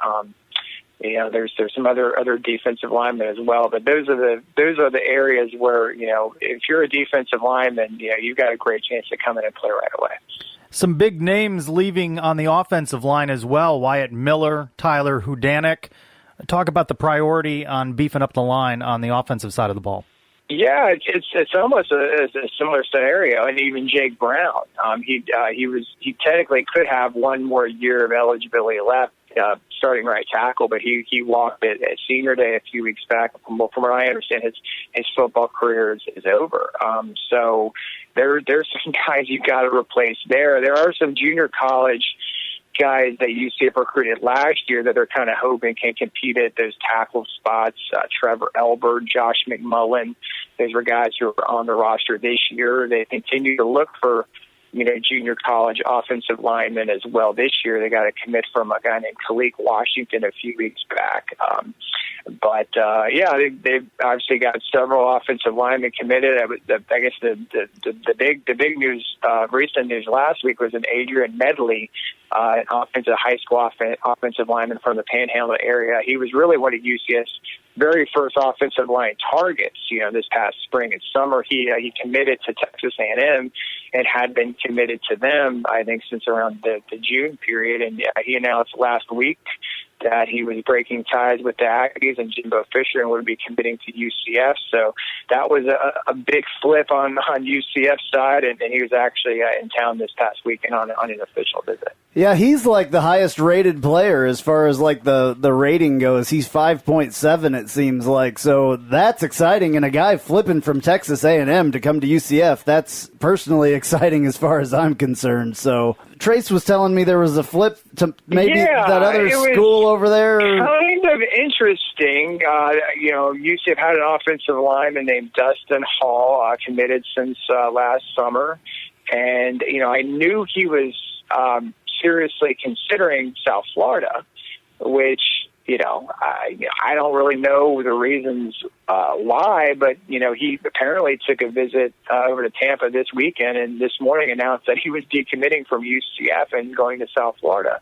There's some other defensive linemen as well, but those are the areas where if you're a defensive lineman, you've got a great chance to come in and play right away. Some big names leaving on the offensive line as well. Wyatt Miller, Tyler Hudanik. Talk about the priority on beefing up the line on the offensive side of the ball. Yeah, it's almost a similar scenario, and even Jake Brown. He technically could have one more year of eligibility left, starting right tackle, but he walked at senior day a few weeks back. From what I understand, his football career is over. So there's some guys you've got to replace there. There are some junior college guys that UCF recruited last year that they're kind of hoping can compete at those tackle spots. Trevor Elbert, Josh McMullen, those were guys who are on the roster this year. They continue to look for, junior college offensive linemen as well. This year, they got a commit from a guy named Kalik Washington a few weeks back. They've obviously got several offensive linemen committed. I guess the big news, recent news last week was an Adrian Medley, an high school offensive lineman from the Panhandle area. He was really one of UCF's very first offensive line targets, this past spring and summer. He committed to Texas A&M and had been committed to them, I think, since around the June period. And he announced last week that he was breaking ties with the Aggies and Jimbo Fisher and would be committing to UCF. So that was a big flip on UCF's side, and he was actually in town this past weekend on an official visit. Yeah, he's like the highest rated player as far as like the rating goes. He's 5.7, it seems like. So that's exciting, and a guy flipping from Texas A&M to come to UCF, that's personally exciting as far as I'm concerned. So Trace was telling me there was a flip to maybe that other school over there. Kind of interesting. UCF had an offensive lineman named Dustin Hall, committed since last summer. And, I knew he was seriously considering South Florida, which, I don't really know the reasons why, but, he apparently took a visit over to Tampa this weekend and this morning announced that he was decommitting from UCF and going to South Florida,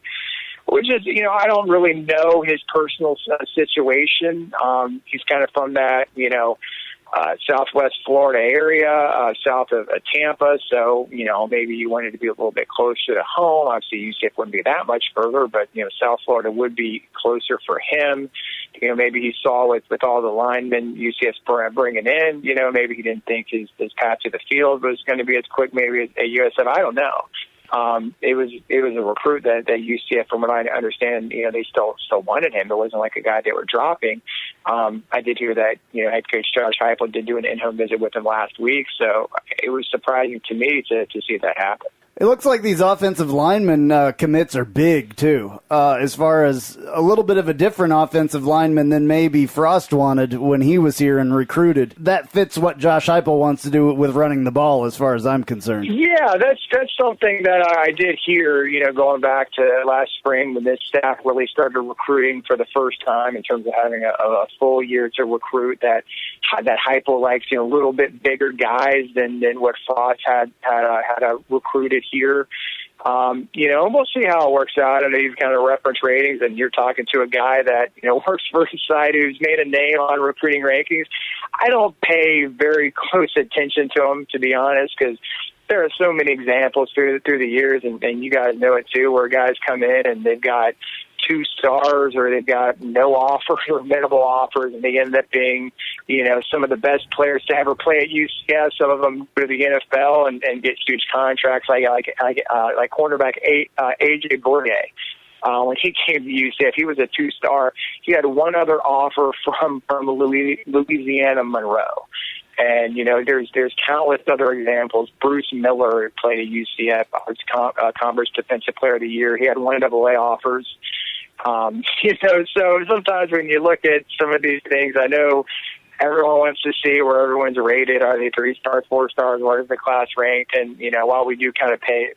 which is, I don't really know his personal situation. He's kind of from that, Southwest Florida area, south of Tampa. So, maybe he wanted to be a little bit closer to home. Obviously, UCF wouldn't be that much further, but, South Florida would be closer for him. Maybe he saw with all the linemen UCF's bringing in, maybe he didn't think his path to the field was going to be as quick maybe at USF. I don't know. It was a recruit that UCF, from what I understand, they still wanted him. It wasn't like a guy they were dropping. I did hear that, head coach Josh Heupel did do an in-home visit with him last week, so it was surprising to me to see that happen. It looks like these offensive lineman commits are big, too, as far as a little bit of a different offensive lineman than maybe Frost wanted when he was here and recruited. That fits what Josh Heupel wants to do with running the ball, as far as I'm concerned. Yeah, that's something that I did hear, going back to last spring when this staff really started recruiting for the first time in terms of having a full year to recruit, that Heupel likes, a little bit bigger guys than what Frost had recruited here. We'll see how it works out. I know you've kind of referenced ratings, and you're talking to a guy that, works for a side who's made a name on recruiting rankings. I don't pay very close attention to him, to be honest, because there are so many examples through the years, and you guys know it too, where guys come in and they've got 2 stars or they've got no offers or minimal offers, and they end up being, some of the best players to ever play at UCF. Some of them go to the NFL and get huge contracts, like cornerback AJ Bourget. When he came to UCF, he was a 2-star. He had one other offer from Louisiana Monroe. And, there's countless other examples. Bruce Miller, who played at UCF, was Conference Defensive Player of the Year. He had 1 AA offers. So sometimes when you look at some of these things, I know everyone wants to see where everyone's rated. Are they 3 stars, 4 stars? What is the class ranked? And, while we do kind of pay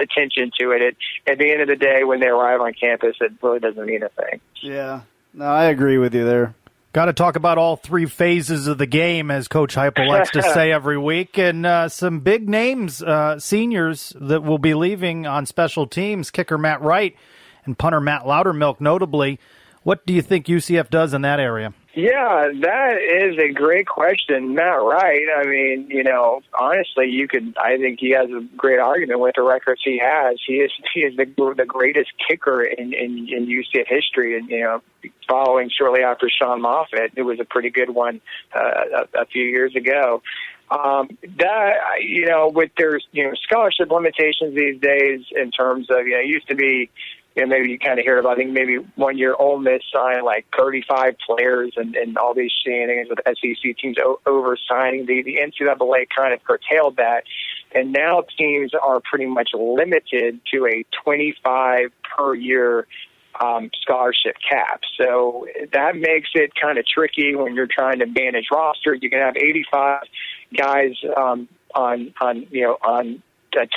attention to it, at the end of the day, when they arrive on campus, it really doesn't mean a thing. Yeah. No, I agree with you there. Got to talk about all 3 phases of the game, as Coach Heupel likes to say every week, and some big names, seniors that will be leaving on special teams, kicker Matt Wright and punter Matt Loudermilk notably. What do you think UCF does in that area? Yeah, that is a great question. Matt Wright, I mean, honestly, I think he has a great argument with the records he has. He is the greatest kicker in UCF history, and, following shortly after Sean Moffitt. It was a pretty good one a few years ago. With their, scholarship limitations these days in terms of, it used to be, maybe you kind of hear about, I think maybe 1 year Ole Miss signed like 35 players and all these shenanigans with SEC teams over-signing. The NCAA kind of curtailed that. And now teams are pretty much limited to a 25 per year scholarship cap. So that makes it kind of tricky when you're trying to manage roster. You can have 85 guys on a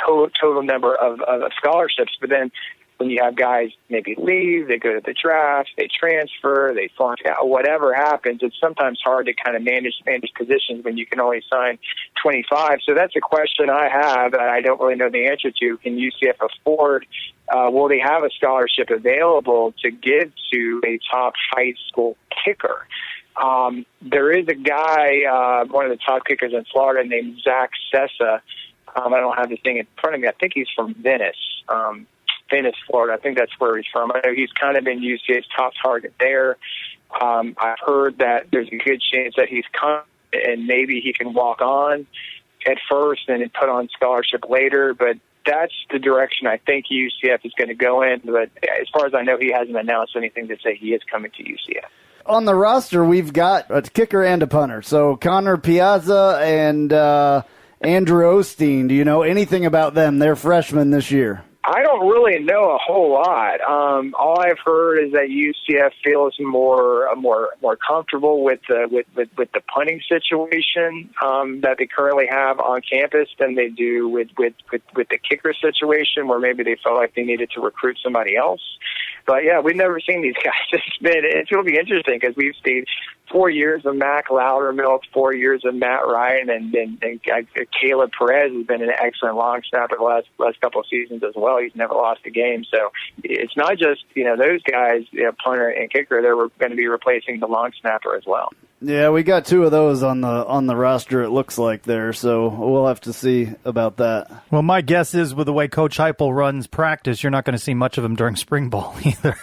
total number of scholarships, but then when you have guys maybe leave, they go to the draft, they transfer, they flunk out, whatever happens, it's sometimes hard to kind of manage positions when you can only sign 25. So that's a question I have that I don't really know the answer to. Can UCF afford, will they have a scholarship available to give to a top high school kicker? There is a guy, one of the top kickers in Florida named Zach Sessa. I don't have the thing in front of me. I think he's from Venice, Florida. I think that's where he's from. I know he's kind of been UCF's top target there. I've heard that there's a good chance that he's come and maybe he can walk on at first and then put on scholarship later. But that's the direction I think UCF is going to go in. But as far as I know, he hasn't announced anything to say he is coming to UCF. On the roster, we've got a kicker and a punter. So Connor Piazza and Andrew Osteen. Do you know anything about them? They're freshmen this year. I don't really know a whole lot. All I've heard is that UCF feels more comfortable with the punting situation that they currently have on campus than they do with the kicker situation, where maybe they felt like they needed to recruit somebody else. But yeah, we've never seen these guys. It's going to be interesting because we've seen 4 years of Mac Loudermilk, 4 years of Matt Ryan, and Caleb Perez has been an excellent long snapper the last couple of seasons as well. He's never lost a game. So it's not just, those guys, punter and kicker, they're going to be replacing the long snapper as well. Yeah, we got two of those on the roster, it looks like there, so we'll have to see about that. Well, my guess is with the way Coach Heupel runs practice, you're not going to see much of him during spring ball either.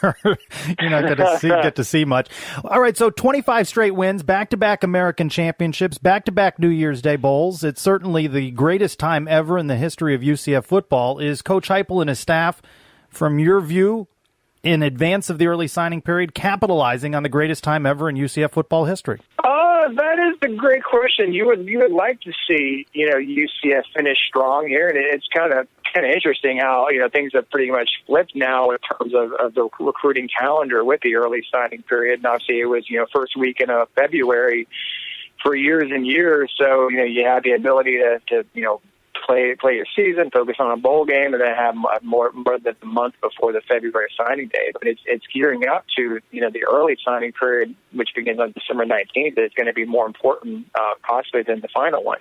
You're not going to get to see much. All right, so 25 straight wins, back-to-back American championships, back-to-back New Year's Day bowls. It's certainly the greatest time ever in the history of UCF football. Is Coach Heupel and his staff, from your view, in advance of the early signing period, capitalizing on the greatest time ever in UCF football history? That is the great question. You would like to see, UCF finish strong here, and it's kind of interesting how, things have pretty much flipped now in terms of the recruiting calendar with the early signing period. And obviously it was, first weekend of February for years and years. So, you had the ability to play your season, focus on a bowl game, and then have more than a month before the February signing day. But it's gearing up to the early signing period, which begins on December 19th. It's going to be more important, possibly, than the final one.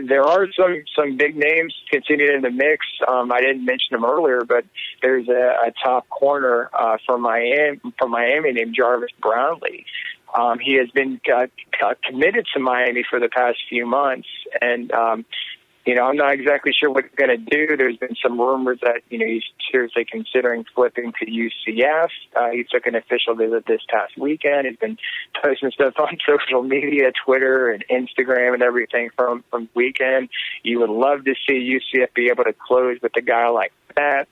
There are some big names continuing in the mix. I didn't mention them earlier, but there's a top corner from Miami named Jarvis Brownlee. He has been committed to Miami for the past few months, and I'm not exactly sure what he's going to do. There's been some rumors that, he's seriously considering flipping to UCF. He took an official visit this past weekend. He's been posting stuff on social media, Twitter and Instagram and everything from weekend. You would love to see UCF be able to close with a guy like that.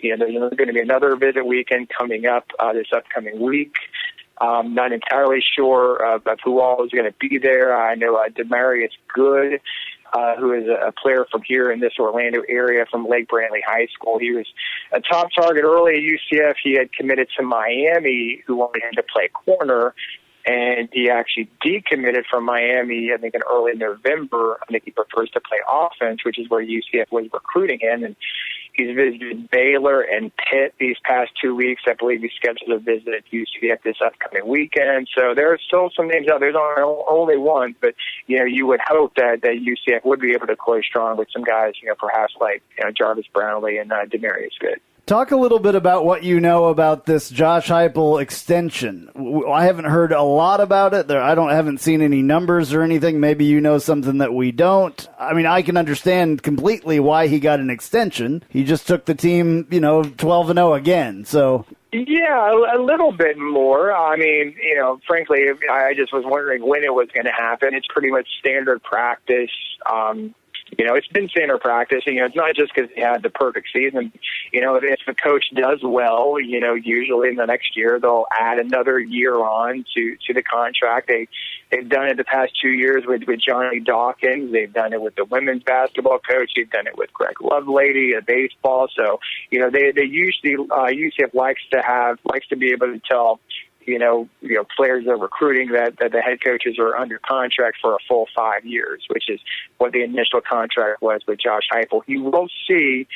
There's going to be another visit weekend coming up this upcoming week. Not entirely sure of who all is going to be there. I know Demarius Good, who is a player from here in this Orlando area from Lake Brantley High School. He was a top target early at UCF. He had committed to Miami, who wanted him to play corner, and he actually decommitted from Miami, I think, in early November. I think he prefers to play offense, which is where UCF was recruiting him. And he's visited Baylor and Pitt these past 2 weeks. I believe he's scheduled a visit at UCF this upcoming weekend. So there are still some names out there. There's only one, but, you would hope that UCF would be able to close strong with some guys, perhaps like Jarvis Brownlee and Demarius Good. Talk a little bit about what you know about this Josh Heupel extension. I haven't heard a lot about it. I haven't seen any numbers or anything. Maybe you know something that we don't. I mean, I can understand completely why he got an extension. He just took the team, 12-0 again. So yeah, a little bit more. I mean, frankly, I just was wondering when it was going to happen. It's pretty much standard practice. It's been standard practice. It's not just because he had the perfect season. If the coach does well, usually in the next year they'll add another year on to the contract. They've done it the past 2 years with Johnny Dawkins. They've done it with the women's basketball coach. They've done it with Greg Lovelady at baseball. So, they usually UCF likes to be able to tell players they're recruiting that the head coaches are under contract for a full 5 years, which is what the initial contract was with Josh Heupel. You will see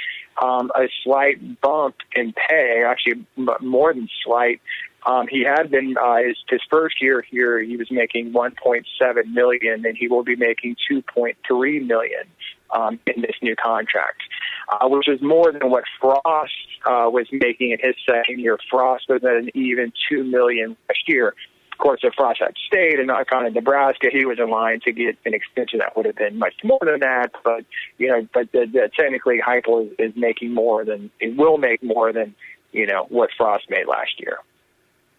a slight bump in pay, actually more than slight. He had been his first year here. He was making $1.7 million, and he will be making $2.3 million in this new contract, which is more than what Frost was making in his second year. Frost was at an even $2 million last year. Of course, if Frost had stayed and not gone to Nebraska, he was in line to get an extension that would have been much more than that. But technically, Heupel is making more than it will make more than what Frost made last year.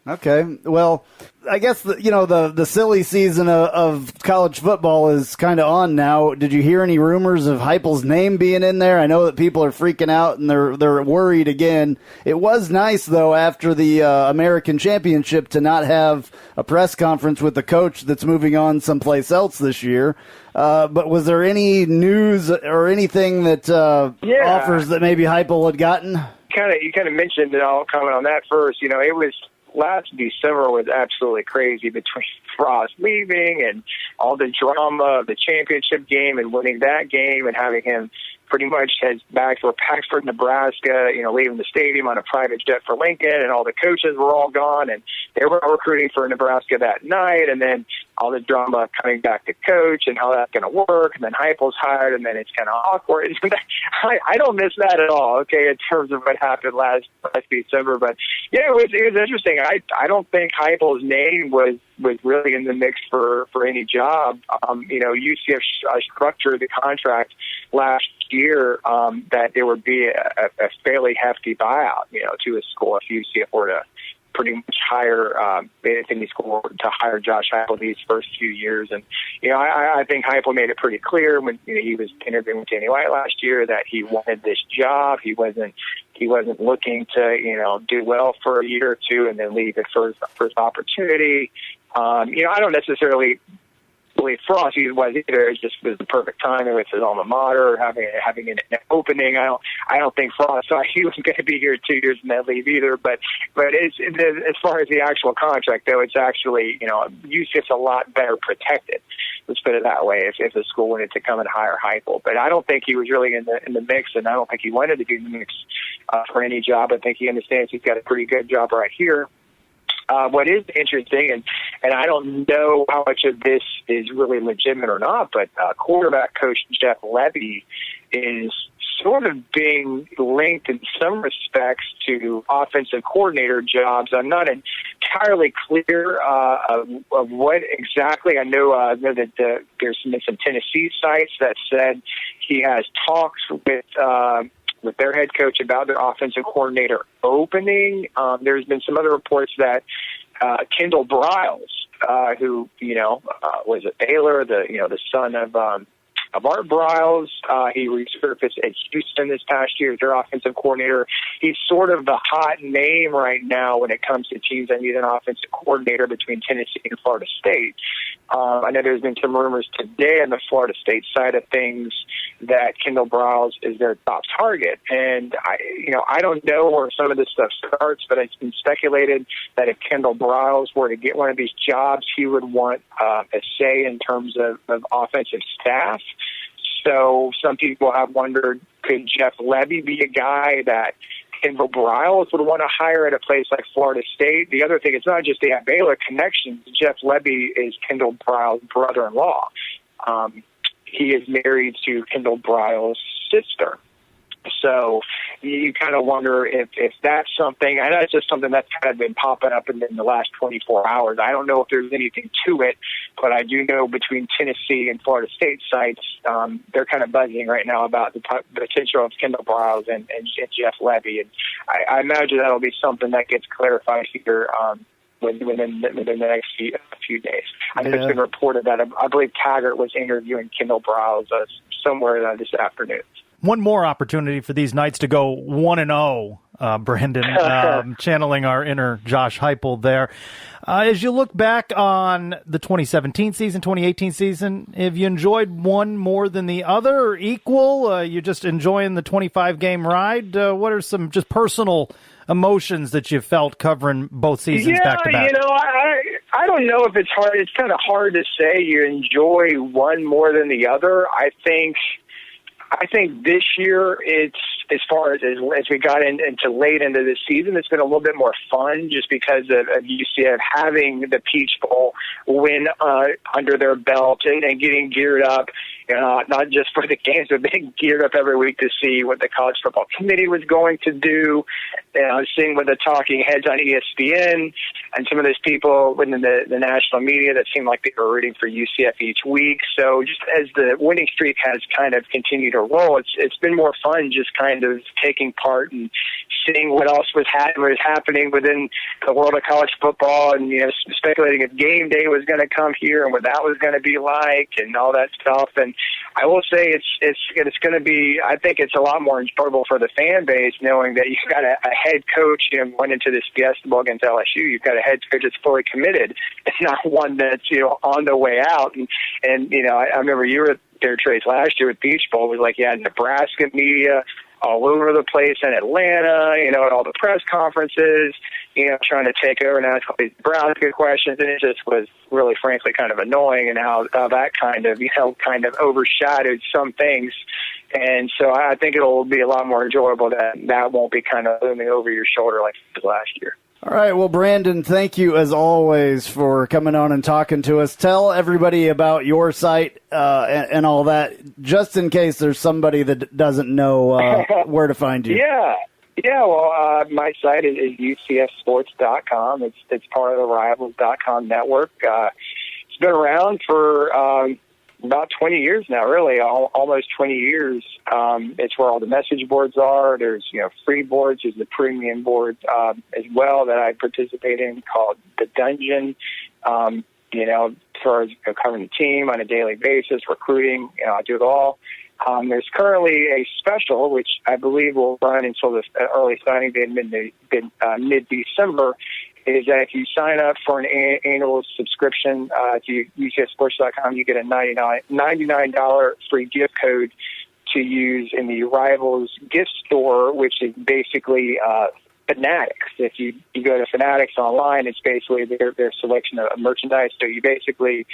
Okay, well, I guess the silly season of college football is kind of on now. Did you hear any rumors of Heupel's name being in there? I know that people are freaking out and they're worried again. It was nice though after the American Championship to not have a press conference with the coach that's moving on someplace else this year. But was there any news or anything that offers that maybe Heupel had gotten? You kind of mentioned it. I'll comment on that first. It was. Last December was absolutely crazy between Frost leaving and all the drama of the championship game and winning that game and having him pretty much head back for Paxford, Nebraska, leaving the stadium on a private jet for Lincoln, and all the coaches were all gone, and they were all recruiting for Nebraska that night, and then all the drama coming back to coach and how that's going to work, and then Heupel's hired, and then it's kind of awkward. I don't miss that at all, okay, in terms of what happened last December, but yeah, it was interesting. I don't think Heupel's name was really in the mix for any job. UCF structured the contract last year that there would be a fairly hefty buyout, to a school if UCF were to pretty much hire Anthony School to hire Josh Heupel these first few years. And, I think Heupel made it pretty clear when he was interviewing with Danny White last year that he wanted this job. He wasn't looking to, do well for a year or two and then leave at first opportunity. I don't necessarily believe Frost was either. It just was the perfect timing with his alma mater, having an opening. I don't think Frost thought he was going to be here 2 years and then leave either. But it's, as far as the actual contract, though, it's actually, UCF's a lot better protected. Let's put it that way. If the school wanted to come and hire Heupel, but I don't think he was really in the mix, and I don't think he wanted to be in the mix for any job. I think he understands he's got a pretty good job right here. What is interesting, and I don't know how much of this is really legitimate or not, but quarterback coach Jeff Lebby is sort of being linked in some respects to offensive coordinator jobs. I'm not entirely clear of what exactly. I know that there's been some Tennessee sites that said he has talks with their head coach about their offensive coordinator opening. There's been some other reports that Kendall Briles, who was at Baylor, the son of Art Briles, he resurfaced at Houston this past year as their offensive coordinator. He's sort of the hot name right now when it comes to teams that need an offensive coordinator between Tennessee and Florida State. I know there's been some rumors today on the Florida State side of things that Kendall Briles is their top target. And I don't know where some of this stuff starts, but it's been speculated that if Kendall Briles were to get one of these jobs, he would want a say in terms of offensive staff. So some people have wondered, could Jeff Lebby be a guy that Kendall Briles would want to hire at a place like Florida State? The other thing, it's not just they have Baylor connections. Jeff Lebby is Kendall Briles' brother-in-law. He is married to Kendall Briles' sister. So you kind of wonder if that's something, and that's just something that's kind of been popping up in the last 24 hours. I don't know if there's anything to it, but I do know between Tennessee and Florida State sites, they're kind of buzzing right now about the potential of Kendall Briles and Jeff Levy. And I imagine that'll be something that gets clarified here within the next few days. I think it's been reported that I believe Taggart was interviewing Kendall Briles somewhere this afternoon. One more opportunity for these Knights to go 1-0, Brandon, channeling our inner Josh Heupel there. As you look back on the 2017 season, 2018 season, have you enjoyed one more than the other, or equal? You're just enjoying the 25-game ride? What are some just personal emotions that you felt covering both seasons back to back? I don't know if it's hard. It's kind of hard to say you enjoy one more than the other. I think this year, it's as far as we got into late into the season, it's been a little bit more fun just because of UCF having the Peach Bowl win under their belt and getting geared up. Not just for the games, but being geared up every week to see what the College Football Committee was going to do. Seeing with the talking heads on ESPN and some of those people within the national media that seemed like they were rooting for UCF each week. So just as the winning streak has kind of continued to roll, it's been more fun just kind of taking part and seeing what else was happening within the world of college football, and speculating if game day was going to come here and what that was going to be like and all that stuff. And I will say it's going to be, I think it's a lot more enjoyable for the fan base knowing that you've got a head coach went into this Fiesta Bowl against LSU. You've got a head coach that's fully committed. It's not one that's on the way out. And I remember you were there, Trace, last year with Beach Bowl. It was like you had Nebraska media all over the place in Atlanta, at all the press conferences, trying to take over and ask all these Nebraska questions, and it just was really, frankly, kind of annoying, and how that kind of overshadowed some things. And so I think it'll be a lot more enjoyable that won't be kind of looming over your shoulder like it was last year. All right, well, Brandon, thank you as always for coming on and talking to us. Tell everybody about your site and all that, just in case there's somebody that doesn't know where to find you. Yeah. Well, my site is UCFsports.com. It's part of the Rivals.com network. It's been around for about 20 years now, really, almost 20 years. It's where all the message boards are. There's, free boards. There's the premium board as well that I participate in called The Dungeon. As far as covering the team on a daily basis, recruiting, I do it all. There's currently a special, which I believe will run until the early signing day mid-December, is that if you sign up for an annual subscription to UCFsports.com, you get a $99 free gift code to use in the Rivals gift store, which is basically Fanatics. If you go to Fanatics online, it's basically their selection of merchandise. So you basically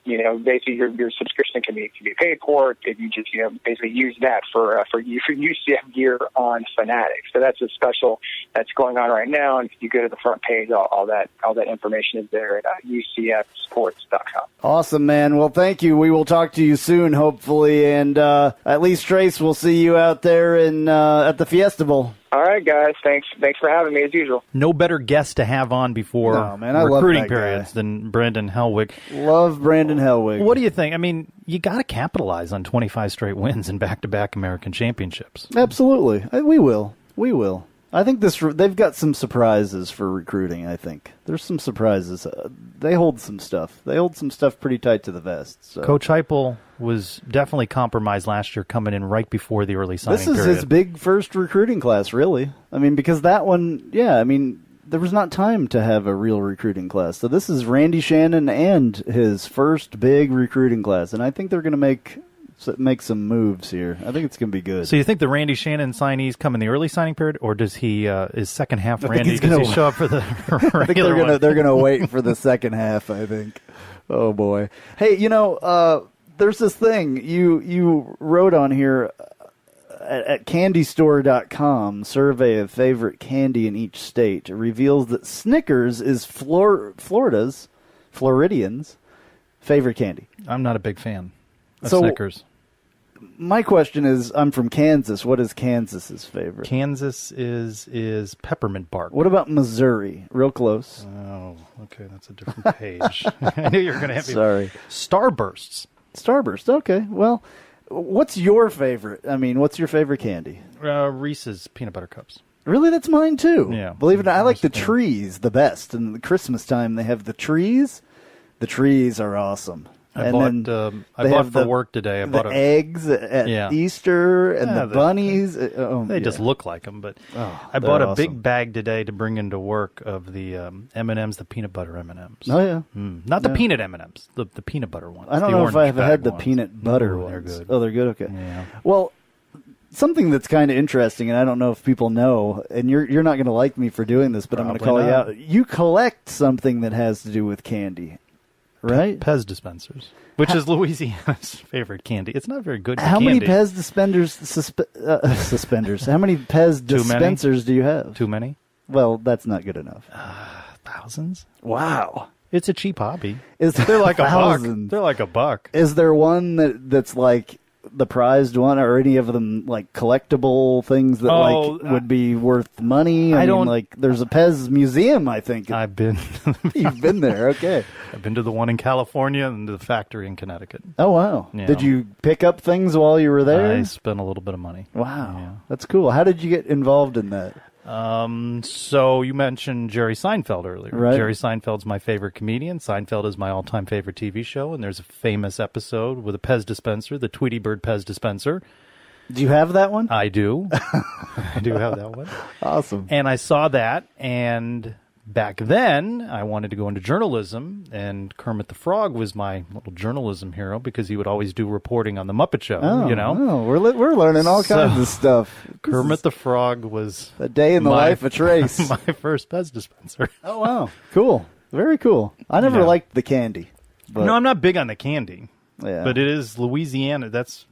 basically your subscription can be paid for if you just basically use that for UCF gear on Fanatics. So that's a special that's going on right now, and if you go to the front page, all that information is there at UCFsports.com. Awesome, man. Well, thank you. We will talk to you soon, hopefully, and at least Trace will see you out there at the Fiesta Bowl. All right, guys. Thanks for having me, as usual. No better guest to have on before recruiting periods than Brandon Helwig. Love Brandon Helwig. What do you think? I mean, you got to capitalize on 25 straight wins and back-to-back American championships. Absolutely. We will. I think they've got some surprises for recruiting, I think. There's some surprises. They hold some stuff. They hold some stuff pretty tight to the vest. So. Coach Heupel was definitely compromised last year, coming in right before the early signing period. This is his big first recruiting class, really. I mean, because that one, there was not time to have a real recruiting class. So this is Randy Shannon and his first big recruiting class, and I think they're going to make some moves here. I think it's going to be good. So you think the Randy Shannon signees come in the early signing period, or does he is second half Randy? Does he show up for the regular one? They're going to wait for the second half, I think. Oh, boy. Hey, there's this thing you wrote on here at candystore.com, survey of favorite candy in each state reveals that Snickers is Floridians' favorite candy. I'm not a big fan of Snickers. my question is, I'm from Kansas. What is Kansas's favorite? Kansas is peppermint bark. What about Missouri? Real close. Oh, okay, that's a different page. I knew you were going to have Sorry. Starbursts. Starburst. Okay. Well, what's your favorite? I mean, what's your favorite candy? Reese's peanut butter cups. Really, that's mine too. Yeah. Believe it or not, I like the trees the best. And the Christmas time, they have the trees. The trees are awesome. I bought for work today. I bought eggs at Easter and the bunnies. They just look like them, but I bought a big bag today to bring into work of the M&Ms, the peanut butter M&Ms. Oh, yeah. Not the peanut M&Ms, the peanut butter ones. I don't know if I've had the peanut butter ones. They're good. Oh, they're good? Okay. Yeah. Well, something that's kind of interesting, and I don't know if people know, and you're not going to like me for doing this, but I'm going to call you out. You collect something that has to do with candy. Right? Pez dispensers, which is Louisiana's favorite candy. It's not very good How candy. many Pez suspenders? How many Pez dispensers do you have? Too many? Well, that's not good enough. Thousands? Wow. It's a cheap hobby. They're like $1. They're like $1. Is there one that's like the prized one, or any of them like collectible things that would be worth money? I mean, like there's a Pez museum, I think. I've been. You've been there, okay. I've been to the one in California and the factory in Connecticut. Oh, wow. Yeah. Did you pick up things while you were there? I spent a little bit of money. Wow. Yeah. That's cool. How did you get involved in that? So you mentioned Jerry Seinfeld earlier. Right. Jerry Seinfeld's my favorite comedian. Seinfeld is my all-time favorite TV show, and there's a famous episode with a Pez dispenser, the Tweety Bird Pez dispenser. Do you have that one? I do. I do have that one. Awesome. And I saw that, and back then I wanted to go into journalism, and Kermit the Frog was my little journalism hero because he would always do reporting on the Muppet Show. We're learning all kinds of stuff. Kermit the Frog was a day in the life of Trace. My first Pez dispenser. Oh wow, cool, very cool. I never liked the candy. But... No, I'm not big on the candy. Yeah. But it is Louisiana. That's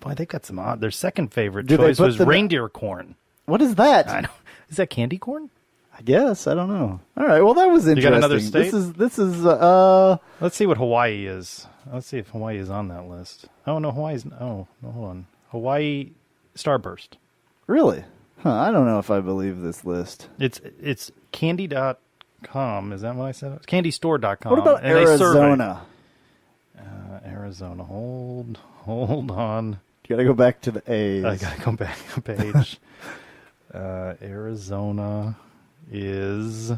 boy, they got some odd. Their second favorite Do choice was reindeer corn. What is that? I know. Is that candy corn? I guess I don't know. All right. Well, that was interesting. You got another state? This is. Let's see what Hawaii is. Let's see if Hawaii is on that list. Oh no, Hawaii's. Oh, no, hold on. Hawaii Starburst. Really? Huh, I don't know if I believe this list. It's candy.com. Is that what I said? It's candystore.com. What about Arizona? Arizona. Hold on. You got to go back to the A's. I got to go back a page. Arizona is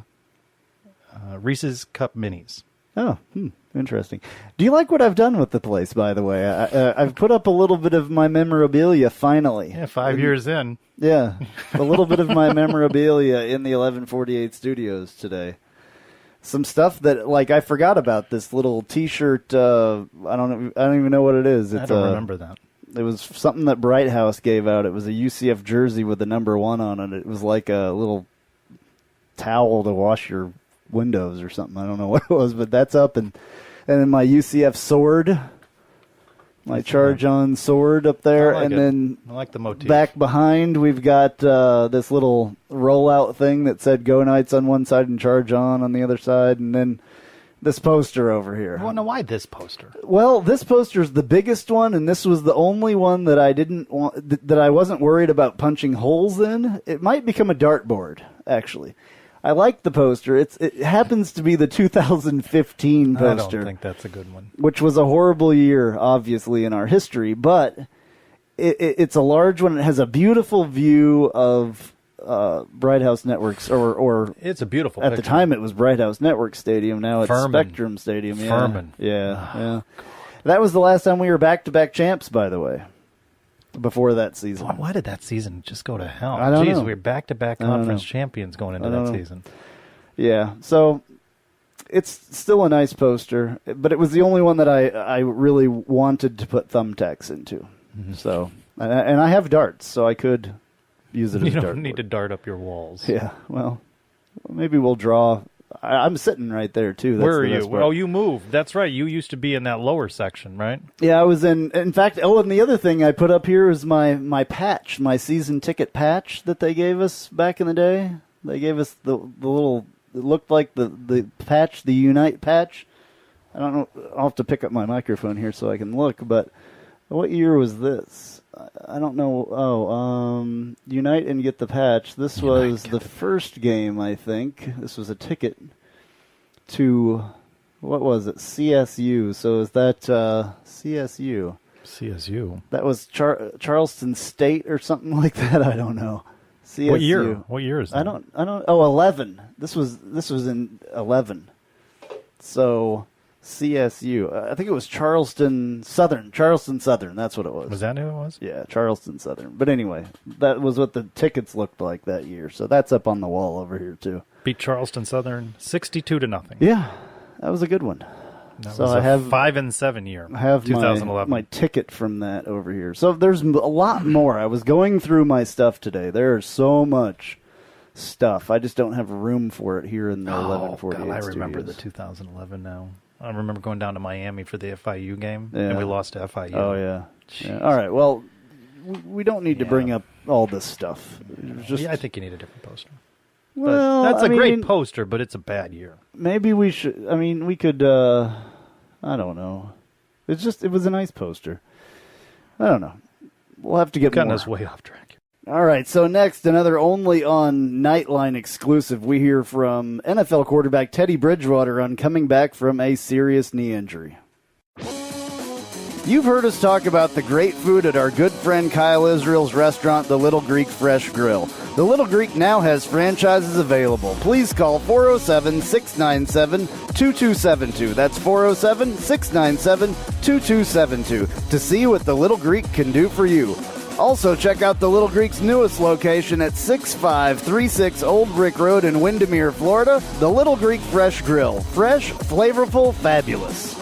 Reese's Cup Minis. Oh, interesting. Do you like what I've done with the place, by the way? I've put up a little bit of my memorabilia, finally. Yeah, 5 years in. Yeah, a little bit of my memorabilia in the 1148 studios today. Some stuff that, like, I forgot about this little T-shirt. I don't even know what it is. I don't remember that. It was something that Bright House gave out. It was a UCF jersey with the number 1 on it. It was like a little towel to wash your windows or something. I don't know what it was, but that's up. And then my UCF sword, my Charge On sword up there. I like and it. then I like the motif. Back behind, we've got this little rollout thing that said Go Knights on one side and Charge On the other side. And then this poster over here. Well, now why this poster? Well, this poster is the biggest one, and this was the only one that I didn't want, that I wasn't worried about punching holes in. It might become a dartboard, actually. I like the poster. It happens to be the 2015 poster. I don't think that's a good one. Which was a horrible year, obviously, in our history, but it's a large one. It has a beautiful view of Bright House Networks, or it's a beautiful at picture. the time it was Bright House Network Stadium. Now it's Furman. Spectrum Stadium. Yeah. Furman. Yeah. That was the last time we were back-to-back champs, by the way. Before that season. Why did that season just go to hell? I don't know. We were back-to-back conference champions going into that season. Yeah, so it's still a nice poster, but it was the only one that I really wanted to put thumbtacks into. Mm-hmm. So, and I have darts, so I could use it as a dartboard. You don't need to dart up your walls. Yeah, well, maybe we'll draw. I'm sitting right there, too. That's Where are the you? best part. Oh, you moved. That's right. You used to be in that lower section, right? Yeah, I was in fact, and the other thing I put up here is my patch, my season ticket patch that they gave us back in the day. They gave us the little, it looked like the patch, the Unite patch. I don't know, I'll have to pick up my microphone here so I can look, but What year was this? I don't know. Oh, Unite and Get the Patch. This was the first game, I think. This was a ticket to, what was it? CSU. So is that CSU? CSU. That was Charleston State or something like that. I don't know. CSU. What year? What year is that? I don't. Oh, 11. This was in 11. So CSU. I think it was Charleston Southern. Charleston Southern. That's what it was. Was that who it was? Yeah, Charleston Southern. But anyway, that was what the tickets looked like that year. So that's up on the wall over here too. Beat Charleston Southern 62-0. Yeah, that was a good one. That so was I have 5-7 year. I have 2011. my ticket from that over here. So there's a lot more. I was going through my stuff today. There's so much stuff. I just don't have room for it here in the 1148 God, I remember studios. the 2011 now. I remember going down to Miami for the FIU game, Yeah. and we lost to FIU. Oh, yeah. All right, well, we don't need to bring up all this stuff. Just, I think you need a different poster. well, That's a I great mean, poster, but it's a bad year. Maybe we should. I mean, we could. I don't know. It was a nice poster. I don't know. We'll have to get Gotten more. us way off track. All right, so next, another only on Knightline exclusive. We hear from NFL quarterback Teddy Bridgewater on coming back from a serious knee injury. You've heard us talk about the great food at our good friend Kyle Israel's restaurant, The Little Greek Fresh Grill. The Little Greek now has franchises available. Please call 407-697-2272. That's 407-697-2272 to see what The Little Greek can do for you. Also, check out The Little Greek's newest location at 6536 Old Brick Road in Windermere, Florida. The Little Greek Fresh Grill. Fresh, flavorful, fabulous.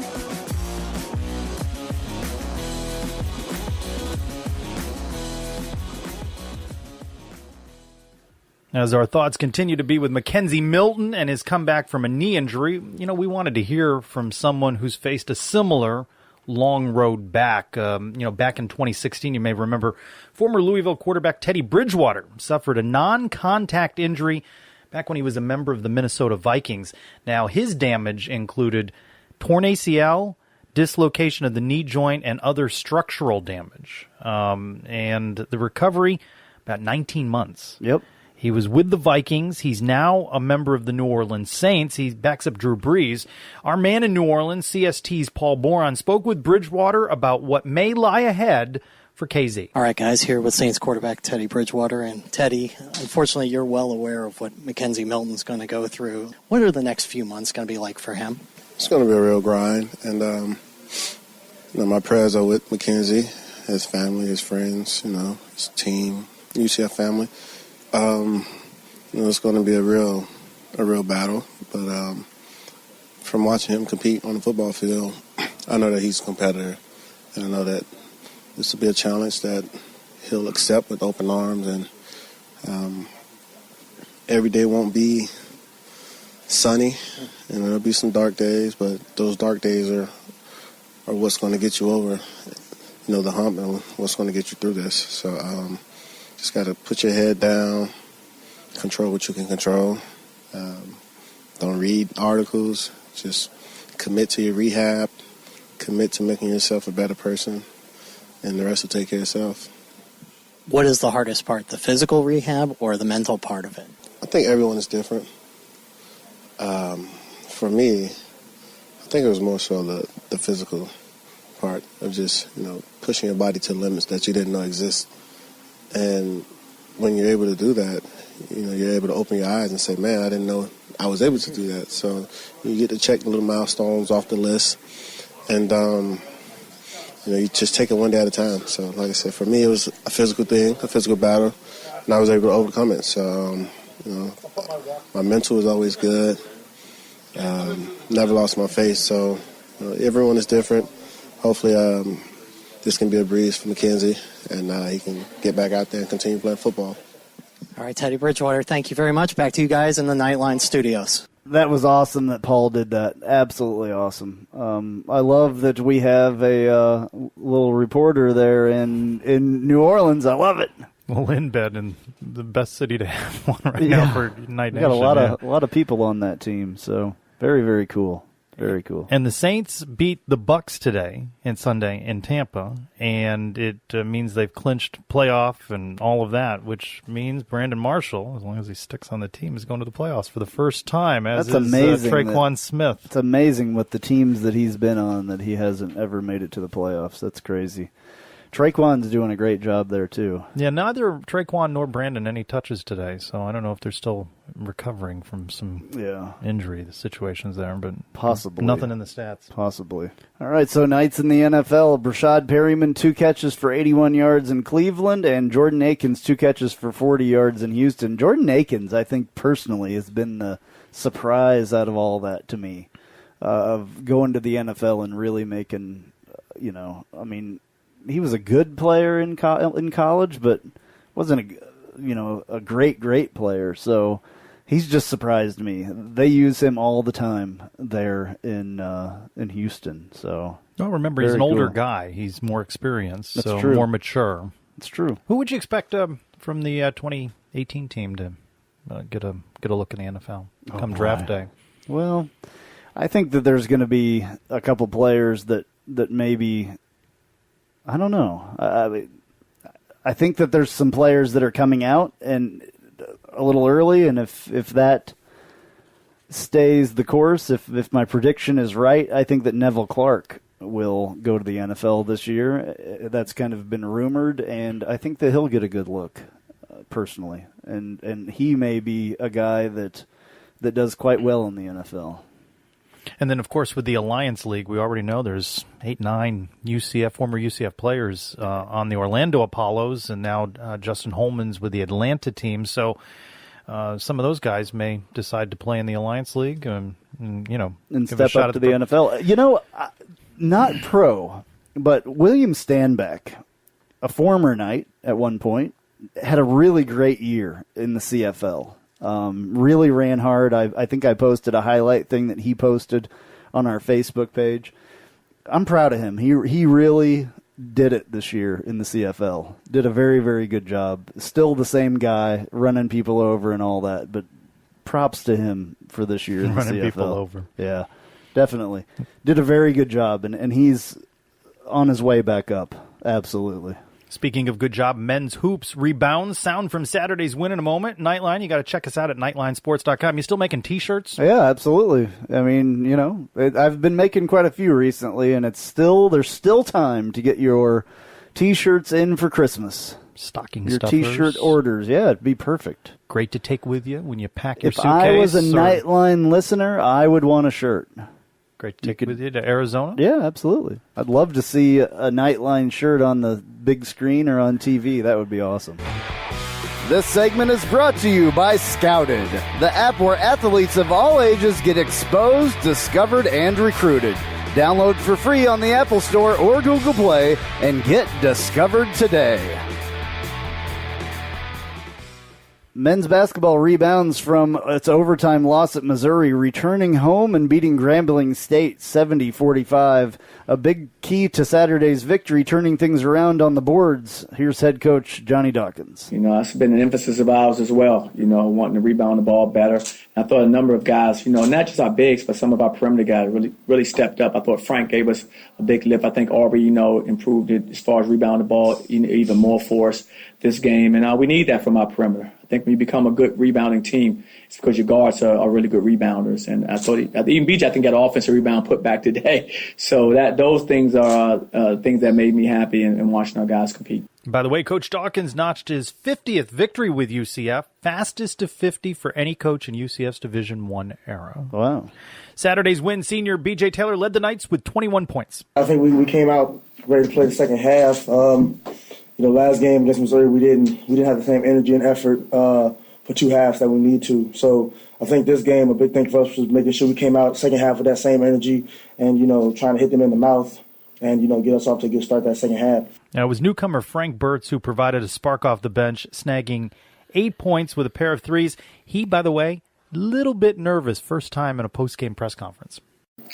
As our thoughts continue to be with Mackenzie Milton and his comeback from a knee injury, we wanted to hear from someone who's faced a similar long road back. Back in 2016, you may remember former Louisville quarterback Teddy Bridgewater suffered a non-contact injury back when he was a member of the Minnesota Vikings. Now, his damage included torn ACL, dislocation of the knee joint, and other structural damage. And the recovery, about 19 months. Yep. He was with the Vikings. He's now a member of the New Orleans Saints. He backs up Drew Brees. Our man in New Orleans, CST's Paul Boron, spoke with Bridgewater about what may lie ahead for KZ. All right, guys, here with Saints quarterback Teddy Bridgewater. And Teddy, unfortunately, you're well aware of what Mackenzie Milton's going to go through. What are the next few months going to be like for him? It's going to be a real grind. And, my prayers are with Mackenzie, his family, his friends, his team, UCF family. It's going to be a real battle, but from watching him compete on the football field, I know that he's a competitor, and I know that this will be a challenge that he'll accept with open arms, and every day won't be sunny, and there'll be some dark days, but those dark days are what's going to get you over, the hump, and what's going to get you through this. So just got to put your head down, control what you can control. Don't read articles. Just commit to your rehab, commit to making yourself a better person, and the rest will take care of itself. What is the hardest part, the physical rehab or the mental part of it? I think everyone is different. For me, I think it was more so the physical part of just, pushing your body to limits that you didn't know exist. And when you're able to do that, you're able to open your eyes and say, man, I didn't know I was able to do that. So you get to check the little milestones off the list. And, you just take it one day at a time. So like I said, for me, it was a physical thing, a physical battle, and I was able to overcome it. So, my mental was always good. Never lost my faith. So everyone is different. Hopefully this can be a breeze for Mackenzie, and he can get back out there and continue playing football. All right, Teddy Bridgewater, thank you very much. Back to you guys in the Knightline studios. That was awesome that Paul did that. Absolutely awesome. I love that we have a little reporter there in New Orleans. I love it. Well, in bed in the best city to have one right now for Night We Nation. got a lot of people on that team, so very, very cool. Very cool. And the Saints beat the Bucks today and Sunday in Tampa, and it means they've clinched playoff and all of that, which means Brandon Marshall, as long as he sticks on the team, is going to the playoffs for the first time, as That's amazing. Traquan Smith. It's amazing with the teams that he's been on that he hasn't ever made it to the playoffs. That's crazy. Traquan's doing a great job there, too. Yeah, neither Traquan nor Brandon any touches today, so I don't know if they're still recovering from some injury situations there, but possibly nothing in the stats. Possibly. All right, so Knights in the NFL. Brashad Perryman, 2 catches for 81 yards in Cleveland, and Jordan Akins, 2 catches for 40 yards in Houston. Jordan Akins, I think, personally, has been the surprise out of all that to me, of going to the NFL and really making, he was a good player in college, but wasn't a great player. So he's just surprised me. They use him all the time there in Houston. So remember, he's an older guy. He's more experienced, That's true. More mature. It's true. Who would you expect from the 2018 team to get a look in the NFL come draft day? Well, I think that there's going to be a couple players that maybe. I don't know. I think that there's some players that are coming out and a little early, and if that stays the course, if my prediction is right, I think that Neville Clark will go to the NFL this year. That's kind of been rumored, and I think that he'll get a good look, personally. And he may be a guy that does quite well in the NFL. And then, of course, with the Alliance League, we already know there's 8-9 former UCF players on the Orlando Apollos, and now Justin Holman's with the Atlanta team. So some of those guys may decide to play in the Alliance League and step up to the NFL. Not pro, but William Stanback, a former Knight at one point, had a really great year in the CFL. Really ran hard. I think I posted a highlight thing that he posted on our Facebook page. I'm proud of him. He really did it this year in the CFL. Did a very, very good job. Still the same guy, running people over and all that, but props to him for this year in the CFL. Running people over. Yeah, definitely. Did a very good job, and he's on his way back up. Absolutely. Speaking of good job, men's hoops rebounds. Sound from Saturday's win in a moment. Knightline, you got to check us out at knightlinesports.com. You still making T-shirts? Yeah, absolutely. I mean, I've been making quite a few recently, and there's still time to get your T-shirts in for Christmas. Stocking your stuffers. T-shirt orders. Yeah, it'd be perfect. Great to take with you when you pack your suitcase. If I was a Knightline listener, I would want a shirt. Great to take with you to Arizona? Yeah, absolutely. I'd love to see a Knightline shirt on the big screen or on TV. That would be awesome. This segment is brought to you by Scouted, the app where athletes of all ages get exposed, discovered, and recruited. Download for free on the Apple Store or Google Play and get discovered today. Men's basketball rebounds from its overtime loss at Missouri, returning home and beating Grambling State 70-45. A big key to Saturday's victory, turning things around on the boards. Here's head coach Johnny Dawkins. That's been an emphasis of ours as well, wanting to rebound the ball better. I thought a number of guys, not just our bigs, but some of our perimeter guys really stepped up. I thought Frank gave us a big lift. I think Aubrey, improved it as far as rebound the ball even more for us this game. And we need that from our perimeter. I think when you become a good rebounding team, it's because your guards are really good rebounders. And I thought even Beach, I think, got an offensive rebound put back today. So those things are things that made me happy in watching our guys compete. By the way, Coach Dawkins notched his 50th victory with UCF, fastest to 50 for any coach in UCF's Division I era. Wow. Saturday's win, senior B.J. Taylor led the Knights with 21 points. I think we came out ready to play the second half. Last game against Missouri, we didn't have the same energy and effort for two halves that we need to. So I think this game, a big thing for us was making sure we came out second half with that same energy and, trying to hit them in the mouth and, get us off to a good start that second half. Now, it was newcomer Frank Burtz who provided a spark off the bench, snagging 8 points with a pair of threes. He, by the way, little bit nervous, first time in a post-game press conference.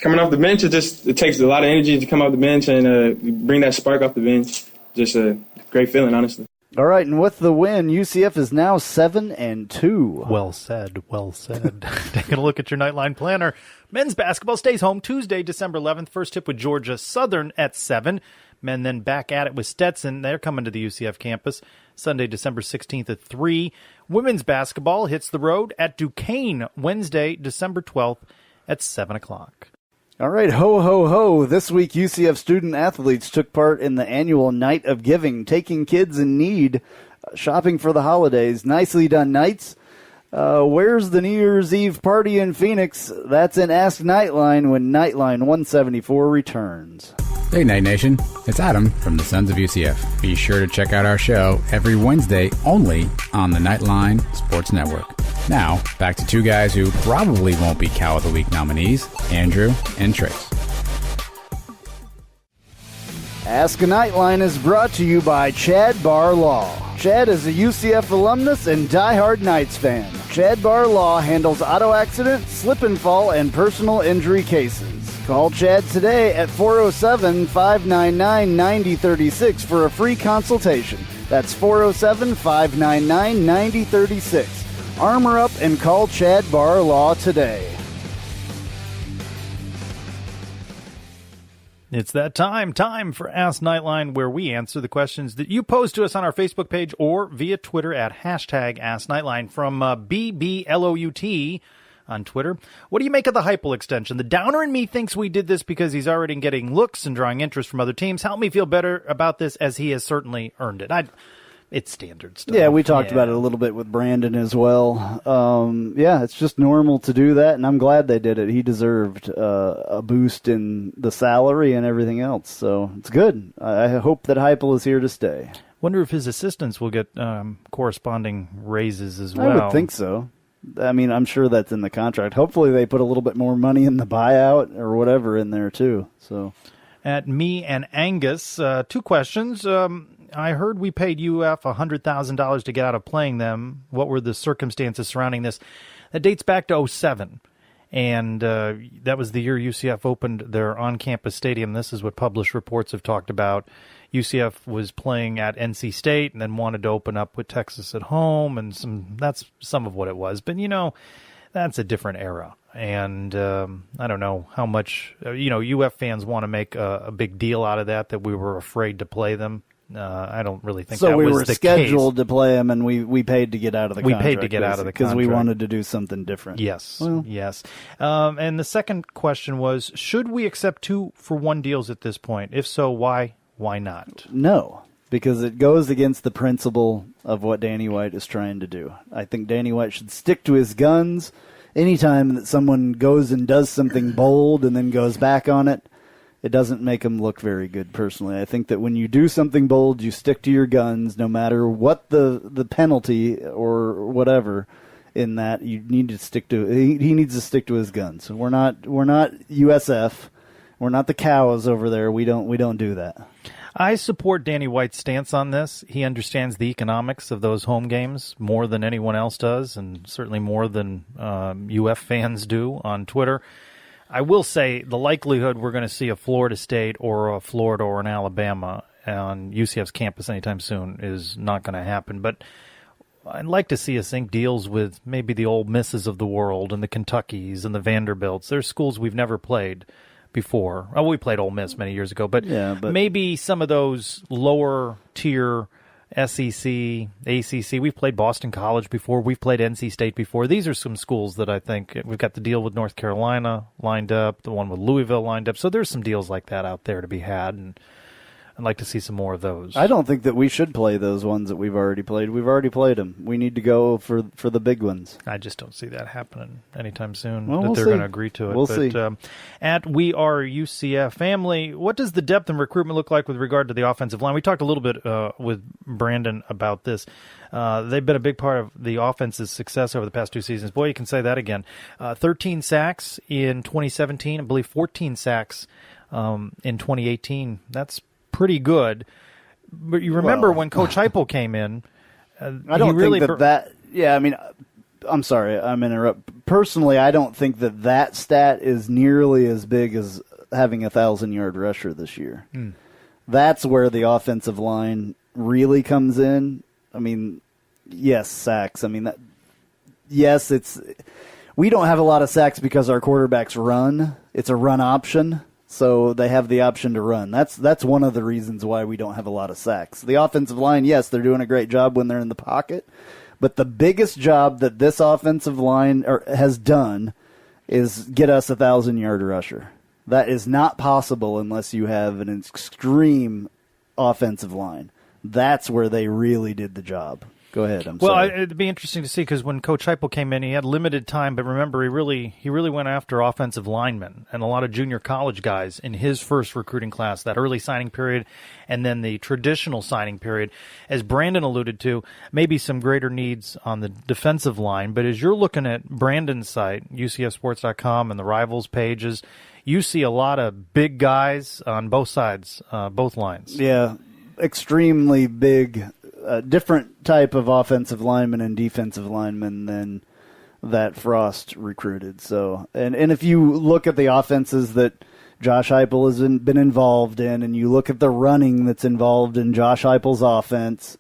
Coming off the bench, it takes a lot of energy to come off the bench and bring that spark off the bench. Just a great feeling, honestly. All right, and with the win, UCF is now 7-2. Well said, well said. Taking a look at your Knightline planner. Men's basketball stays home Tuesday, December 11th. First tip with Georgia Southern at 7. Men then back at it with Stetson. They're coming to the UCF campus Sunday, December 16th at 3. Women's basketball hits the road at Duquesne Wednesday, December 12th at 7 o'clock. All right, ho, ho, ho. This week, UCF student-athletes took part in the annual Night of Giving, taking kids in need, shopping for the holidays. Nicely done, Knights. Where's the New Year's Eve party in Phoenix? That's in Ask Knightline when Knightline 174 returns. Hey, Night Nation. It's Adam from the Sons of UCF. Be sure to check out our show every Wednesday only on the Knightline Sports Network. Now, back to two guys who probably won't be Cow of the Week nominees, Andrew and Trace. Ask a Knightline is brought to you by Chad Barr Law. Chad is a UCF alumnus and diehard Knights fan. Chad Barr Law handles auto accident, slip and fall, and personal injury cases. Call Chad today at 407-599-9036 for a free consultation. That's 407-599-9036. Armor up and call Chad Barr Law today. It's that time for Ask Knightline, where we answer the questions that you pose to us on our Facebook page or via Twitter at hashtag Ask Knightline. From BBLOUT on Twitter. What do you make of the Heupel extension? The downer in me thinks we did this because he's already getting looks and drawing interest from other teams. Help me feel better about this, as he has certainly earned it. It's standard stuff. Yeah, we talked about it a little bit with Brandon as well. It's just normal to do that, and I'm glad they did it. He deserved a boost in the salary and everything else, so it's good. I hope that Heupel is here to stay. Wonder if his assistants will get corresponding raises as well. I would think so. I mean, I'm sure that's in the contract. Hopefully they put a little bit more money in the buyout or whatever in there, too. So, at me and Angus, two questions. I heard we paid UF $100,000 to get out of playing them. What were the circumstances surrounding this? That dates back to 2007, and that was the year UCF opened their on-campus stadium. This is what published reports have talked about. UCF was playing at NC State and then wanted to open up with Texas at home, and that's some of what it was. But, that's a different era. And I don't know how much, UF fans want to make a big deal out of that we were afraid to play them. I don't really think that was the case. So we were scheduled to play them, and we paid to get out of the contract. We paid to get out of the contract. Because we wanted to do something different. Yes, yes. And the second question was, should we accept 2-for-1 deals at this point? If so, why? Why not? No, because it goes against the principle of what Danny White is trying to do. I think Danny White should stick to his guns. Anytime that someone goes and does something bold and then goes back on it, it doesn't make them look very good, personally. I think that when you do something bold, you stick to your guns, no matter what the penalty or whatever in that. You need to stick to. He needs to stick to his guns. We're not USF. We're not the cows over there. We don't do that. I support Danny White's stance on this. He understands the economics of those home games more than anyone else does, and certainly more than UF fans do on Twitter. I will say the likelihood we're going to see a Florida State or a Florida or an Alabama on UCF's campus anytime soon is not going to happen. But I'd like to see us ink deals with maybe the Ole Misses of the world and the Kentuckys and the Vanderbilts. They're schools we've never played before. Oh, we played Ole Miss many years ago, but maybe some of those lower tier SEC, ACC. We've played Boston College before. We've played NC State before. These are some schools that I think we've got the deal with North Carolina lined up, the one with Louisville lined up. So there's some deals like that out there to be had, and I'd like to see some more of those. I don't think that we should play those ones that we've already played. We've already played them. We need to go for the big ones. I just don't see that happening anytime soon, we'll they're see. going to agree to it. We'll see. At We Are UCF Family, what does the depth and recruitment look like with regard to the offensive line? We talked a little bit with Brandon about this. They've been a big part of the offense's success over the past 2 seasons. Boy, you can say that again. 13 sacks in 2017, I believe 14 sacks in 2018. That's pretty good. But you remember when Coach Heupel came in, I don't think that yeah, I mean, I'm sorry, I'm interrupt. Personally, I don't think that stat is nearly as big as having a 1,000-yard rusher this year. That's where the offensive line really comes in, I mean, yes, sacks. I mean, yes, we don't have a lot of sacks because our quarterbacks run. It's a run option, so they have the option to run. That's one of the reasons why we don't have a lot of sacks. The offensive line, yes, they're doing a great job when they're in the pocket, but the biggest job that this offensive line has done is get us a 1,000-yard rusher. That is not possible unless you have an extreme offensive line. That's where they really did the job. Go ahead. Sorry. It'd be interesting to see because when Coach Heupel came in, he had limited time. But remember, he really went after offensive linemen and a lot of junior college guys in his first recruiting class, that early signing period, and then the traditional signing period. As Brandon alluded to, maybe some greater needs on the defensive line. But as you're looking at Brandon's site, UCFsports.com, and the Rivals pages, you see a lot of big guys on both sides, both lines. Yeah, extremely big. Different type of offensive lineman and defensive lineman than that Frost recruited. So, and if you look at the offenses that Josh Heupel has been involved in, and you look at the running that's involved in Josh Heupel's offense,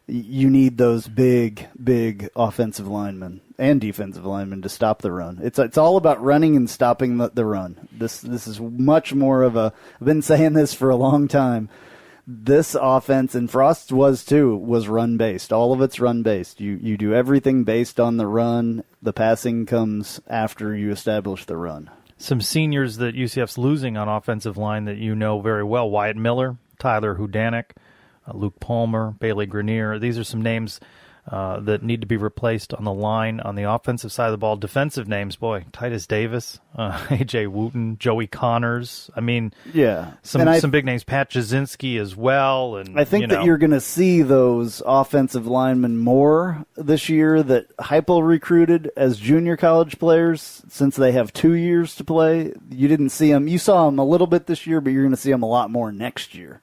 you need those big offensive linemen and defensive linemen to stop the run. It's all about running and stopping the run. This is much more of I've been saying this for a long time. This offense, and Frost's was run-based. All of it's run-based. You do everything based on the run. The passing comes after you establish the run. Some seniors that UCF's losing on offensive line that you know very well: Wyatt Miller, Tyler Hudanik, Luke Palmer, Bailey Grenier. These are some names that need to be replaced on the line. On the offensive side of the ball, defensive names, boy, Titus Davis, A.J. Wooten, Joey Connors. I mean, yeah, some big names, Pat Jasinski as well. And I think that you're going to see those offensive linemen more this year that Heupel recruited as junior college players, since they have 2 years to play. You didn't see them. You saw them a little bit this year, but you're going to see them a lot more next year.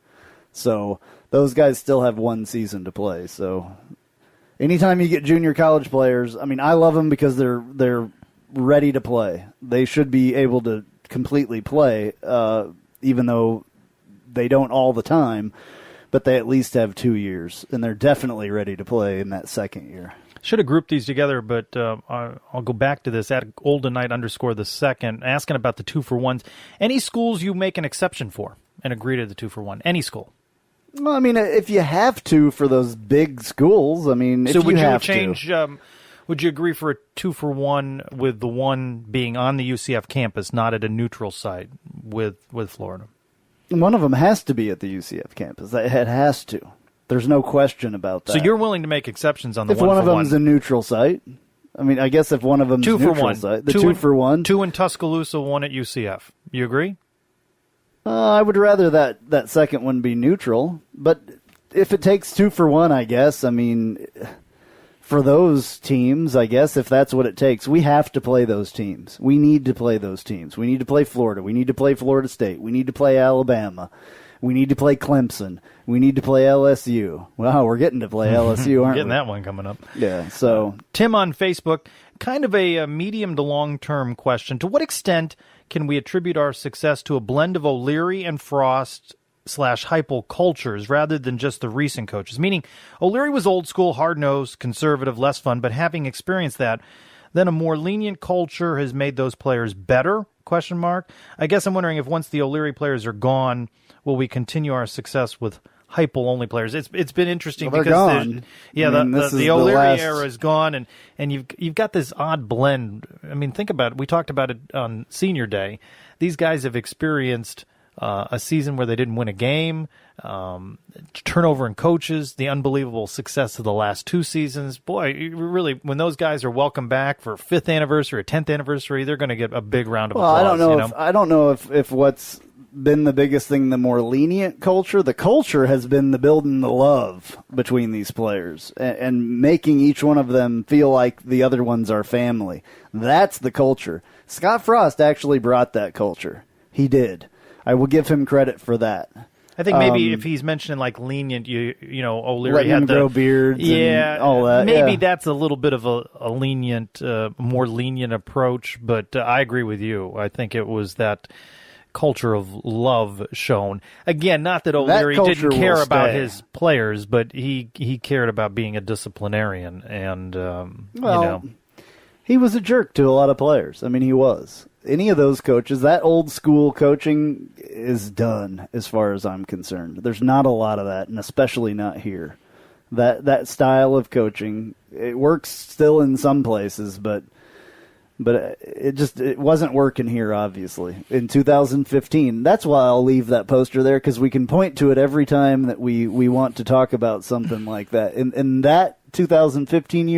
So those guys still have 1 season to play. So anytime you get junior college players, I mean, I love them because they're ready to play. They should be able to completely play, even though they don't all the time, but they at least have 2 years, and they're definitely ready to play in that second year. Should have grouped these together, but I'll go back to this at Oldenite_2, asking about the 2-for-1s. Any schools you make an exception for and agree to the 2-for-1? Any school? Well, I mean, if you have to for those big schools, I mean, if would you have change? Would you agree for a 2-for-1 with the one being on the UCF campus, not at a neutral site with Florida? One of them has to be at the UCF campus. It has to. There's no question about that. So you're willing to make exceptions on the 1-for-1? If one of them's a neutral site. I mean, I guess if one of them's 2-for-1 site, the 2-for-1. 2 in Tuscaloosa, 1 at UCF. You agree? I would rather that second one be neutral, but if it takes 2-for-1, I guess. I mean, for those teams, I guess if that's what it takes, we have to play those teams. We need to play those teams. We need to play Florida. We need to play Florida State. We need to play Alabama. We need to play Clemson. We need to play LSU. Wow, we're getting to play LSU, aren't we? Getting that one coming up. Yeah, so. Tim on Facebook, kind of a medium to long-term question. To what extent can we attribute our success to a blend of O'Leary and Frost / Heupel cultures rather than just the recent coaches? Meaning, O'Leary was old school, hard-nosed, conservative, less fun, but having experienced that, then a more lenient culture has made those players better? ? I guess I'm wondering if once the O'Leary players are gone, will we continue our success with Heupel-only players? It's been interesting because the O'Leary era is gone, and you've got this odd blend. I mean, think about it. We talked about it on Senior Day. These guys have experienced a season where they didn't win a game, turnover in coaches, the unbelievable success of the last 2 seasons. Boy, really, when those guys are welcome back for 5th anniversary or 10th anniversary, they're going to get a big round of applause. I don't know if what's been the biggest thing, the more lenient culture. The culture has been the building the love between these players and making each one of them feel like the other ones are family. That's the culture. Scott Frost actually brought that culture. He did. I will give him credit for that. I think maybe if he's mentioning like lenient, you know, O'Leary had the grow beards, and all that. Maybe that's a little bit of a lenient, more lenient approach. But I agree with you. I think it was that culture of love shown. Again, not that O'Leary didn't care about his players, but he cared about being a disciplinarian. And, he was a jerk to a lot of players. I mean, he was. Any of those coaches, that old school coaching is done as far as I'm concerned. There's not a lot of that, and especially not here. That style of coaching, it works still in some places, but it wasn't working here, obviously, in 2015. That's why I'll leave that poster there, because we can point to it every time that we want to talk about something like that. In that 2015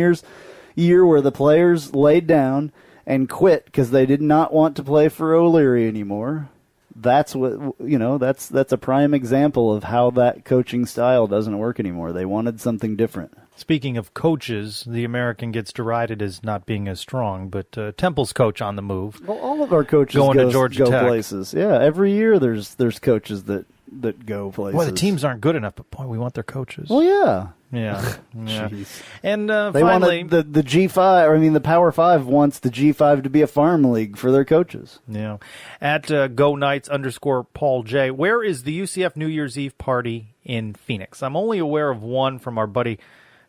year where the players laid down and quit because they did not want to play for O'Leary anymore, that's what, that's a prime example of how that coaching style doesn't work anymore. They wanted something different. Speaking of coaches, the American gets derided as not being as strong, but Temple's coach on the move. Well, all of our coaches going to go Georgia Tech. Places. Yeah, every year there's coaches that go places. Well, the teams aren't good enough, but boy, we want their coaches. Well, yeah. Yeah. And they finally, want the G5. The Power 5 wants the G5 to be a farm league for their coaches. Yeah. At @GoKnights_Paul J. Where is the UCF New Year's Eve party in Phoenix? I'm only aware of one from our buddy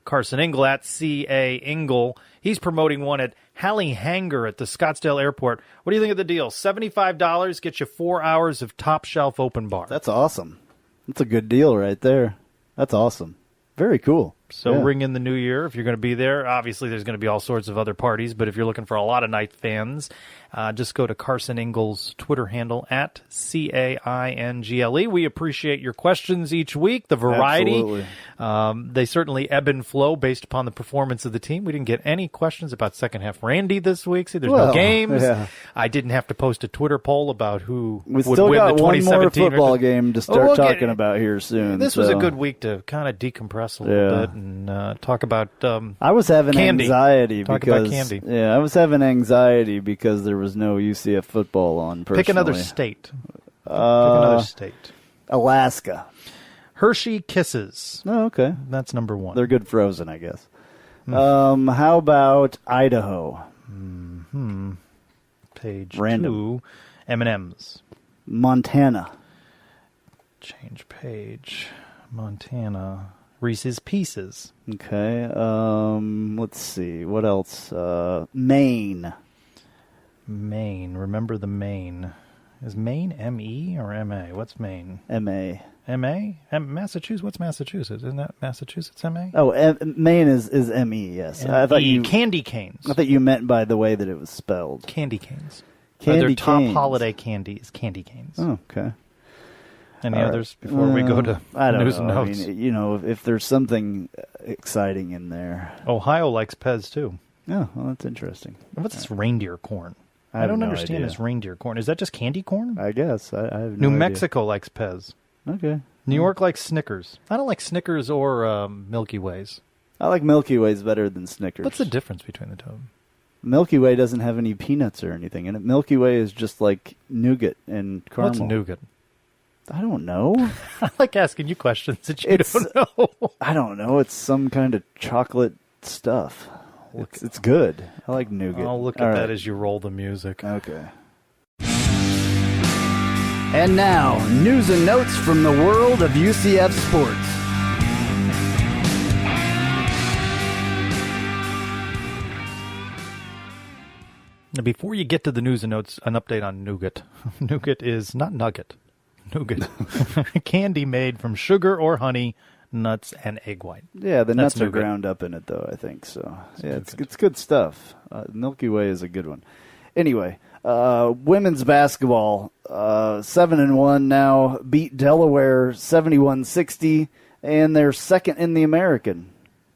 Carson Engel at CA Engel. He's promoting one at Hallie Hangar at the Scottsdale Airport. What do you think of the deal? $75 gets you 4 hours of top shelf open bar. That's awesome. That's a good deal right there. That's awesome. Very cool. So ring in the new year if you're going to be there. Obviously, there's going to be all sorts of other parties, but if you're looking for a lot of Knight fans, just go to Carson Engel's Twitter handle at CAINGLE. We appreciate your questions each week, the variety. They certainly ebb and flow based upon the performance of the team. We didn't get any questions about second half Randy this week. See, there's no games. Yeah. I didn't have to post a Twitter poll about who would win the 2017. We still got one more football game to start talking about here soon. This was a good week to kind of decompress a little bit and talk about I was having anxiety because I was having anxiety because there was no UCF football on. Personally. Pick another state. Alaska. Hershey Kisses. Oh, okay. That's number one. They're good frozen, I guess. How about Idaho? Page Random. 2. M&M's. Montana. Change page. Montana. Reese's Pieces. Okay. Let's see. What else? Maine. Maine. Remember the Maine. Is Maine M-E or M-A? What's Maine? M-A. M-A? Massachusetts? What's Massachusetts? Isn't that Massachusetts M-A? Oh, Maine is M-E, yes. I thought Candy canes. I thought you meant by the way that it was spelled. Candy canes. Candy their top canes. holiday candy is candy canes. Oh, okay. Any others before we go to news and notes? If there's something exciting in there. Ohio likes Pez, too. Oh, well, that's interesting. What's this reindeer corn? I don't understand this reindeer corn. Is that just candy corn? I guess. I have New Mexico likes Pez. Okay. New York likes Snickers. I don't like Snickers or Milky Ways. I like Milky Ways better than Snickers. What's the difference between the two of them? Milky Way doesn't have any peanuts or anything in it. Milky Way is just like nougat and caramel. What's nougat? I don't know. I like asking you questions that you don't know. I don't know. It's some kind of chocolate stuff. It's good. I like nougat. I'll look at that as you roll the music. Okay. And now, news and notes from the world of UCF sports. Now, before you get to the news and notes, an update on nougat. Nougat is not nugget. Nougat. Candy made from sugar or honey, nuts, and egg white. Yeah, the nuts are ground up in it, though, I think. So, it's good stuff. Milky Way is a good one. Anyway, women's basketball, 7-1 now, beat Delaware 71-60, and they're second in the American.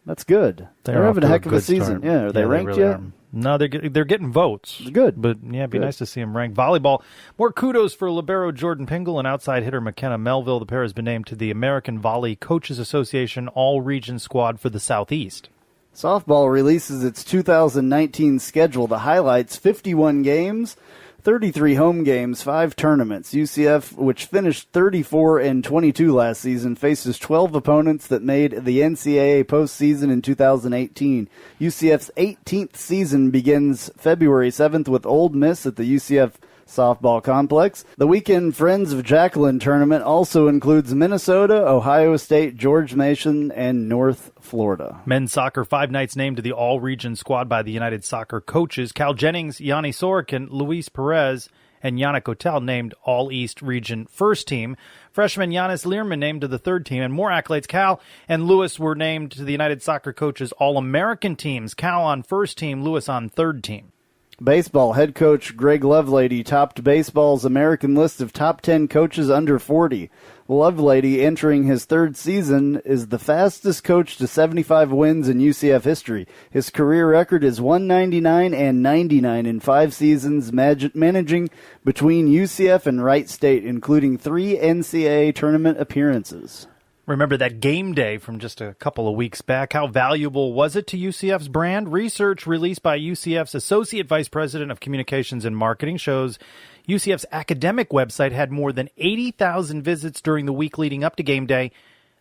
That's good. They're having a heck of a season. Yeah, are they ranked yet? No, they're getting votes. Good. But, it'd be nice to see them ranked. Volleyball, more kudos for libero Jordan Pingle and outside hitter McKenna Melville. The pair has been named to the American Volley Coaches Association All-Region Squad for the Southeast. Softball releases its 2019 schedule. The highlights, 51 games, 33 home games, 5 tournaments. UCF, which finished 34-22 last season, faces 12 opponents that made the NCAA postseason in 2018. UCF's 18th season begins February 7th with Ole Miss at the UCF softball complex. The weekend Friends of Jacqueline tournament also includes Minnesota, Ohio State, George Mason, and North Florida. Men's soccer, 5 nights named to the all-region squad by the United Soccer coaches. Cal Jennings, Yanni Sorokin, Luis Perez, and Yannick Hotel named All-East Region First Team. Freshman Giannis Learman named to the third team. And more accolades, Cal and Lewis were named to the United Soccer Coaches All-American teams. Cal on first team, Lewis on third team. Baseball head coach Greg Lovelady topped baseball's American list of top 10 coaches under 40. Lovelady, entering his third season, is the fastest coach to 75 wins in UCF history. His career record is 199 and 99 in 5 seasons, managing between UCF and Wright State, including 3 NCAA tournament appearances. Remember that game day from just a couple of weeks back? How valuable was it to UCF's brand? Research released by UCF's Associate Vice President of Communications and Marketing shows UCF's academic website had more than 80,000 visits during the week leading up to game day.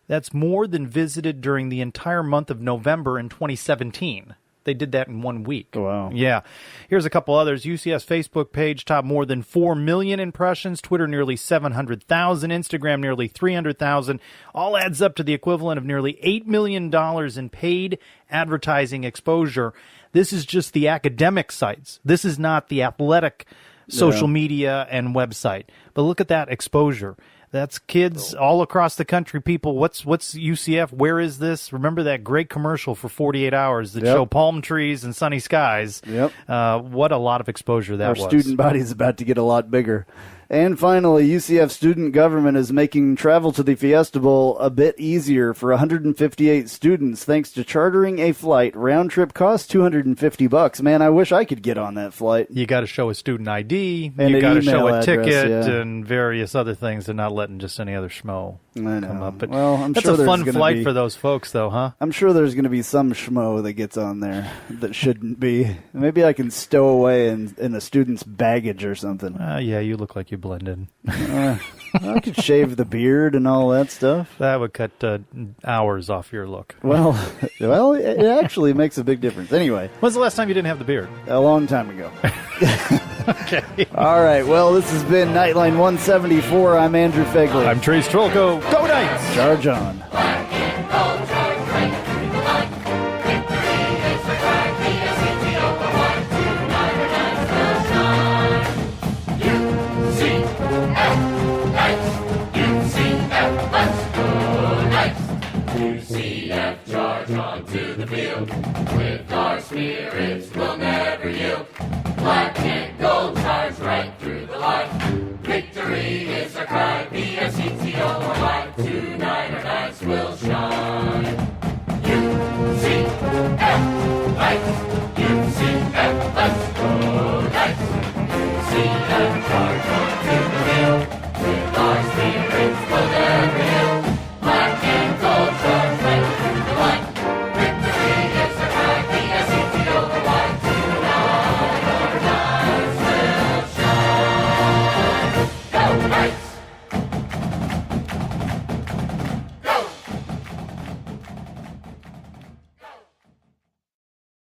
That's more than visited during the entire month of November in 2017. They did that in 1 week. Wow. Yeah. Here's a couple others. UCF's Facebook page topped more than 4 million impressions. Twitter nearly 700,000. Instagram nearly 300,000. All adds up to the equivalent of nearly $8 million in paid advertising exposure. This is just the academic sites. This is not the athletic social media and website. But look at that exposure. That's kids all across the country. People, what's UCF? Where is this? Remember that great commercial for 48 hours that show palm trees and sunny skies? Yep. What a lot of exposure that was. Our student body's about to get a lot bigger. And finally, UCF student government is making travel to the Fiesta Bowl a bit easier for 158 students thanks to chartering a flight. Round trip costs $250. Man, I wish I could get on that flight. You got to show a student ID. And you got to show a address, ticket yeah. and various other things. They're not letting just any other schmo come up. But well, I'm that's sure a fun there's flight be, for those folks, though, huh? I'm sure there's going to be some schmo that gets on there that shouldn't be. Maybe I can stow away in a student's baggage or something. Yeah, you look like you blend in. I could shave the beard and all that stuff. That would cut hours off your look. Well, it actually makes a big difference. Anyway. When's the last time you didn't have the beard? A long time ago. Okay. All right. Well, this has been Knightline 174. I'm Andrew Phegley. I'm Trace Trylko. Go Knights! Charge on. UCF, charge on to the field. With our spirits, we'll never yield. Black and gold charge right through the line. Victory is our cry. B-S-E-T-O-R-Y. Tonight our knights will shine.